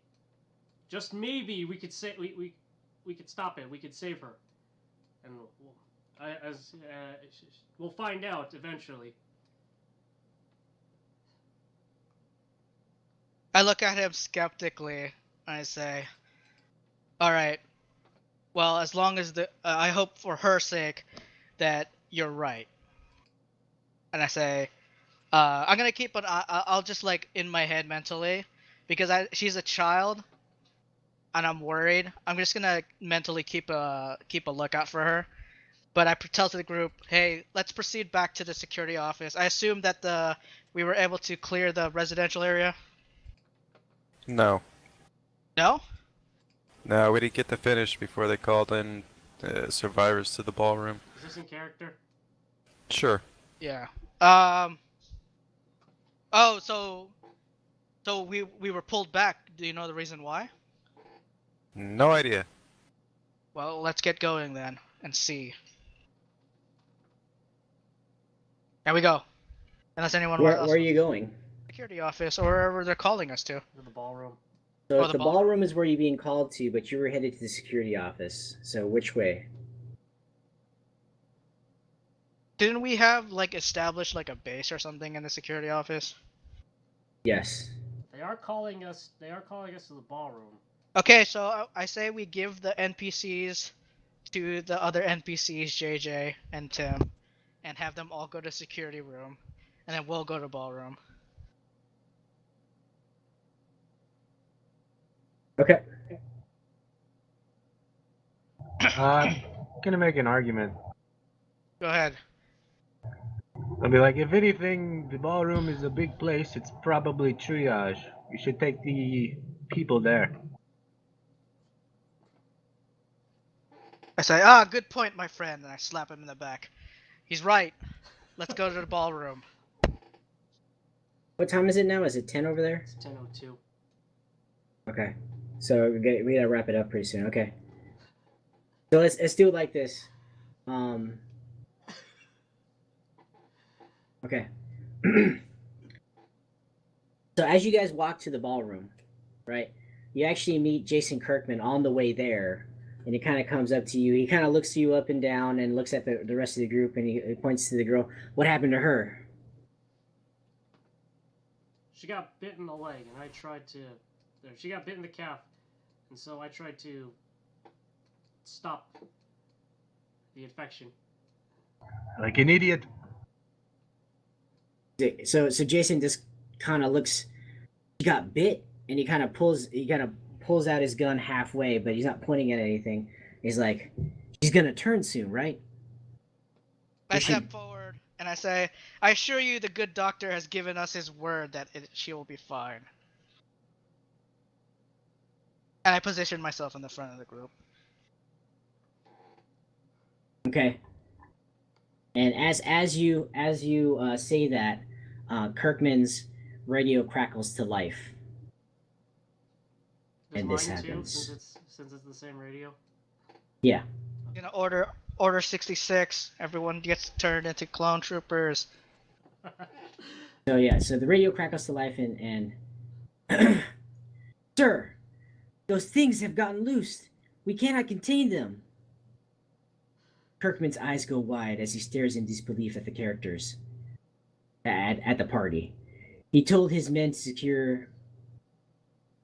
just maybe, we could say we could stop it. We could save her, and we'll find out eventually.
I look at him skeptically and I say, "All right. Well, as long as I hope for her sake that you're right." And I say, "I'm gonna keep an I'll just like in my head mentally, because she's a child, and I'm worried. I'm just gonna mentally keep a lookout for her." But I tell to the group, "Hey, let's proceed back to the security office." I assume that we were able to clear the residential area.
No.
No?
No, we didn't get to finish before they called in survivors to the ballroom.
Is this in character?
Sure.
Yeah. Oh, so we were pulled back. Do you know the reason why?
No idea.
Well, let's get going then and see. There we go. Unless anyone
Where
else
are you going?
security office or wherever they're calling us to.
To the ballroom.
So
Oh,
if
the
the
ballroom.
ballroom is where you're being called to, but you were headed to the security office. So which way?
Didn't we have like established like a base or something in the security office?
Yes.
They are calling us to the ballroom.
Okay, so I say we give the NPCs to the other NPCs, JJ and Tim, and have them all go to security room, and then we'll go to ballroom.
Okay.
I'm gonna make an argument.
Go ahead.
I'll be like, if anything, the ballroom is a big place. It's probably triage. You should take the people there.
I say, good point, my friend, and I slap him in the back. He's right. Let's go to the ballroom.
What time is it now? Is it 10 over there?
It's 10:02.
Okay. So we gotta wrap it up pretty soon. Okay. So let's do it like this. Okay. So as you guys walk to the ballroom, right? You actually meet Jason Kirkman on the way there, and he kind of comes up to you. He kind of looks you up and down and looks at the rest of the group, and he points to the girl. What happened to her?
She got bit in the leg, and I tried to. She got bit in the calf, and so I tried to stop the infection.
Like an idiot.
So Jason just kind of looks. He got bit, and he kind of pulls out his gun halfway, but he's not pointing at anything. He's like, he's gonna turn soon, right?
I
We should-
step forward and I say, I assure you the good doctor has given us his word that she will be fine. And I position myself in the front of the group.
Okay. And as you say that, Kirkman's radio crackles to life.
Is
And this
mine
happens.
Too, since it's the same radio.
Yeah.
You know, order 66. Everyone gets turned into clone troopers.
So yeah, so the radio crackles to life and Sir, those things have gotten loose. We cannot contain them. Kirkman's eyes go wide as he stares in disbelief at the characters at the party. He told his men to secure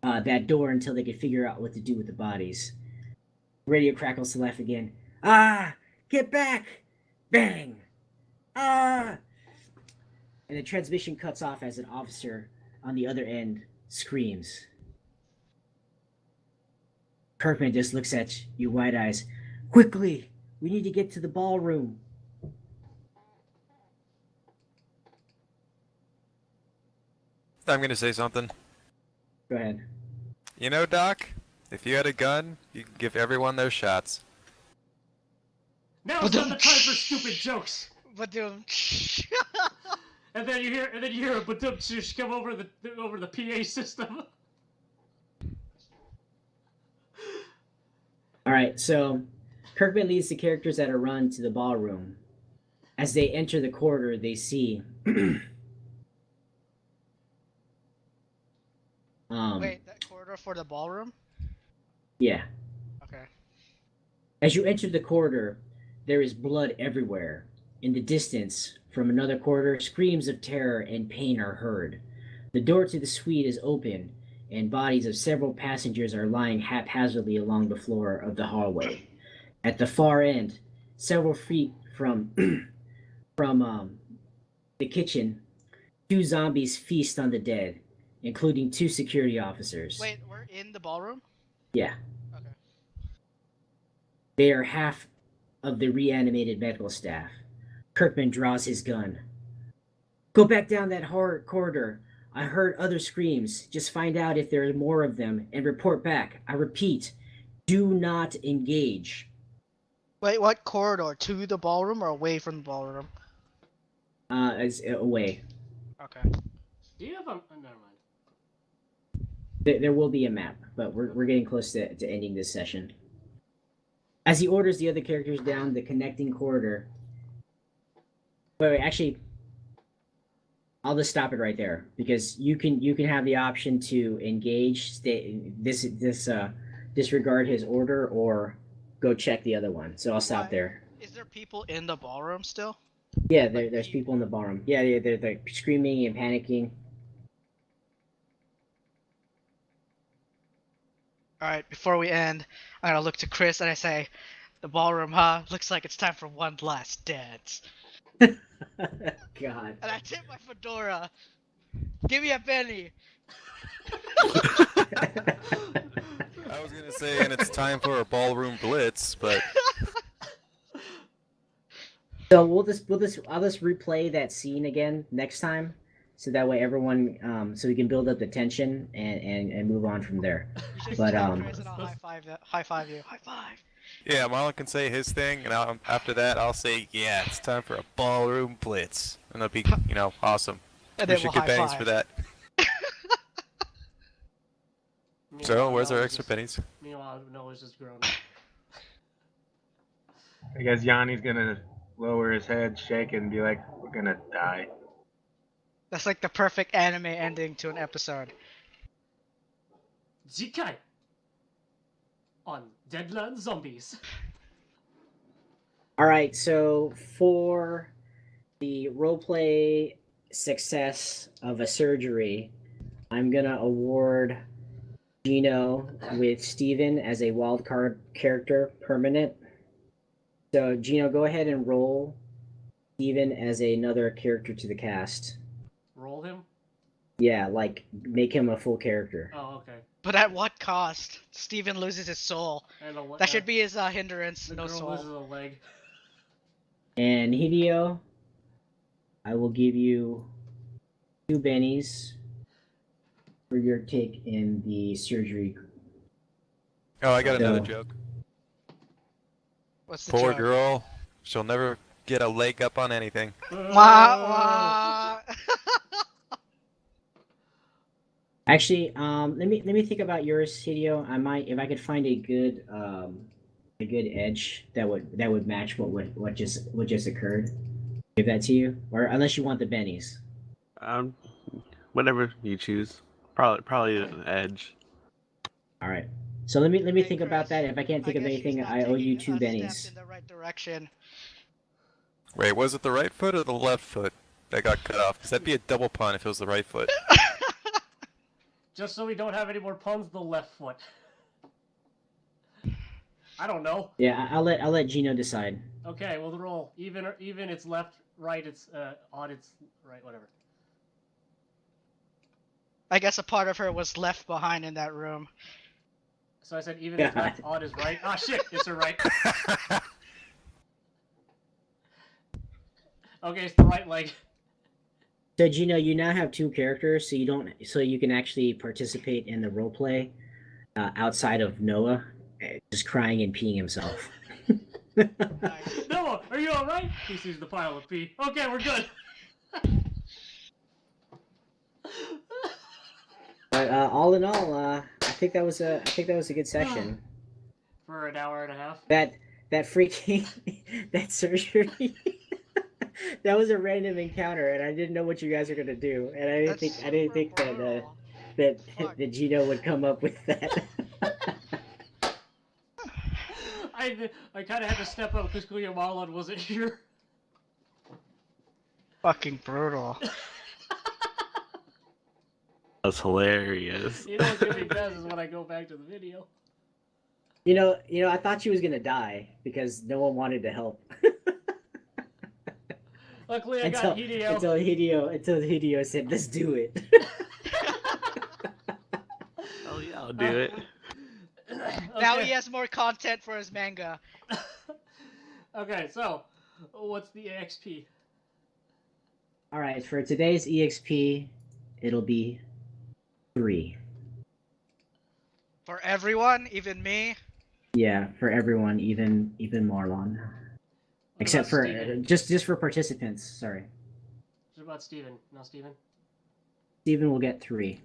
that door until they could figure out what to do with the bodies. Radio crackles to life again. Ah! Get back! Bang! Ah! And the transmission cuts off as an officer on the other end screams. Kirkman just looks at you wide eyes. Quickly! We need to get to the ballroom.
I'm gonna say something.
Go ahead.
You know, Doc, if you had a gun, you could give everyone those shots.
Now it's not the time for stupid jokes.
But
And then you hear a badum tsh come over the PA system.
All right, so Kirkman leads the characters at a run to the ballroom. As they enter the corridor, they see.
Wait, that corridor for the ballroom?
Yeah.
Okay.
As you enter the corridor, there is blood everywhere. In the distance, from another corridor, screams of terror and pain are heard. The door to the suite is open, and bodies of several passengers are lying haphazardly along the floor of the hallway. At the far end, several feet from the kitchen, two zombies feast on the dead, including two security officers.
Wait, we're in the ballroom?
Yeah.
Okay.
They are half of the reanimated medical staff. Kirkman draws his gun. Go back down that corridor. I heard other screams. Just find out if there are more of them and report back. I repeat, do not engage.
Wait, what corridor? To the ballroom or away from the ballroom?
As away.
Okay.
Do you have a? Never mind.
There will be a map, but we're getting close to ending this session. As he orders the other characters down the connecting corridor. Wait, actually, I'll just stop it right there because you can have the option to engage, disregard his order, or go check the other one. So I'll stop
Why?
there.
Is there people in the ballroom still?
Yeah, there's people in the ballroom. Yeah, they're screaming and panicking.
Alright, before we end, I'm gonna look to Chris and I say, the ballroom, huh? Looks like it's time for one last dance.
God.
And I tip my fedora. Give me a penny.
I was gonna say, and it's time for a ballroom blitz, but
So I'll just replay that scene again next time, so that way everyone, so we can build up the tension and move on from there.
You should
But,
tell Chris and I'll high five you. High five.
yeah, Marlon can say his thing, and after that, I'll say, yeah, it's time for a ballroom blitz, and it'll be, awesome.
And
We
then
should
we'll
get
high
pennies
five.
for that. So, where's our extra pennies?
Meanwhile, Noah's just grown.
I guess Yanni's gonna lower his head, shake it, and be like, "We're gonna die."
That's like the perfect anime ending to an episode.
Zikai on Deadland Zombies.
All right, so for the roleplay success of a surgery, I'm gonna award Gino with Steven as a wildcard character permanent. So Gino, go ahead and roll Steven as another character to the cast.
Roll him.
Yeah, like make him a full character.
Oh, okay.
But at what cost? Steven loses his soul.
And
That should be his hindrance.
the
No
girl
soul.
loses a leg.
And Hideo, I will give you 2 bennies for your take in the surgery.
Oh, I got another
So-
joke.
What's the
Poor
joke?
girl. She'll never get a leg up on anything.
Wah, wah.
Actually, let me think about yours, Hideo. I might, if I could find a good edge that would match what just occurred. Give that to you, or unless you want the bennies.
Whatever you choose. Probably the edge.
All right. So let me
Hey,
think about
Chris,
that. If I can't think of
guess he's
anything,
not
I owe you
taking
2
a step
bennies.
in the right direction.
Wait, was it the right foot or the left foot that got cut off? Because that'd be a double pun if it was the right foot.
Just so we don't have any more puns, the left foot. I don't know.
Yeah, I'll let Gino decide.
Okay, well, the roll. Even it's left, right, it's odd, it's right, whatever.
I guess a part of her was left behind in that room.
So I said even it's left,
God.
odd is right. Ah, shit, it's her right. Okay, it's the right leg.
So Gino, you now have 2 characters, so you can actually participate in the role play outside of Noah just crying and peeing himself.
Nice.
Noah, are you alright? He sees the pile of pee. Okay, we're good.
But all in all, I think that was a good session.
For an hour and a half.
That freaking that surgery. That was a random encounter, and I didn't know what you guys were gonna do, and I didn't think that
brutal. Fuck.
that Gino would come up with that.
I kind of had to step up because Kuya Marlon wasn't here.
Fucking brutal.
That's hilarious.
You know what's gonna be best is when I go back to the video.
You know, I thought she was gonna die because no one wanted to help.
Luckily, I got Hideo.
Until Hideo said, "Let's do it."
Oh yeah, I'll do it.
Now
Okay.
he has more content for his manga.
Okay, so what's the EXP?
All right, for today's EXP, it'll be 3.
For everyone, even me.
Yeah, for everyone, even Marlon,
What
except
about
for
Steven?
just for participants. Sorry,
What about Steven? No, Steven?
Steven will get 3.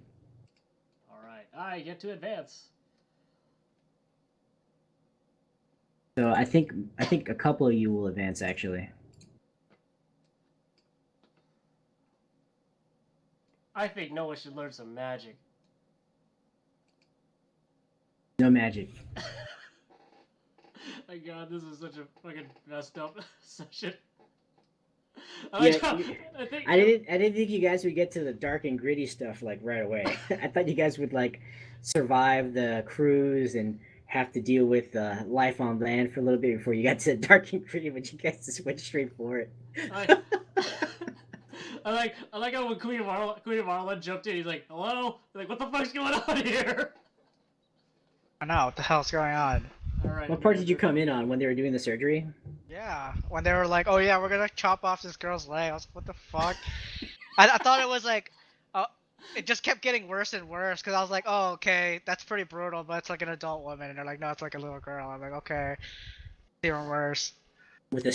Alright, I get to advance.
So I think a couple of you will advance actually.
I think Noah should learn some magic.
No magic.
My god, this is such a fucking messed up session.
Yeah,
I think
I didn't think you guys would get to the dark and gritty stuff like right away. I thought you guys would like survive the cruise and have to deal with life on land for a little bit before you got to the dark and gritty, but you guys just went straight for it.
I like how when Queen Marla jumped in, he's like, "Hello?" Like, what the fuck's going on here?
I know, what the hell's going on?
All right.
What part did you come in on when they were doing the surgery?
Yeah, when they were like, oh yeah, we're gonna chop off this girl's leg. I was like, what the fuck? I thought it was like, it just kept getting worse and worse because I was like, oh, okay, that's pretty brutal, but it's like an adult woman. And they're like, no, it's like a little girl. I'm like, okay, it's even worse.
With a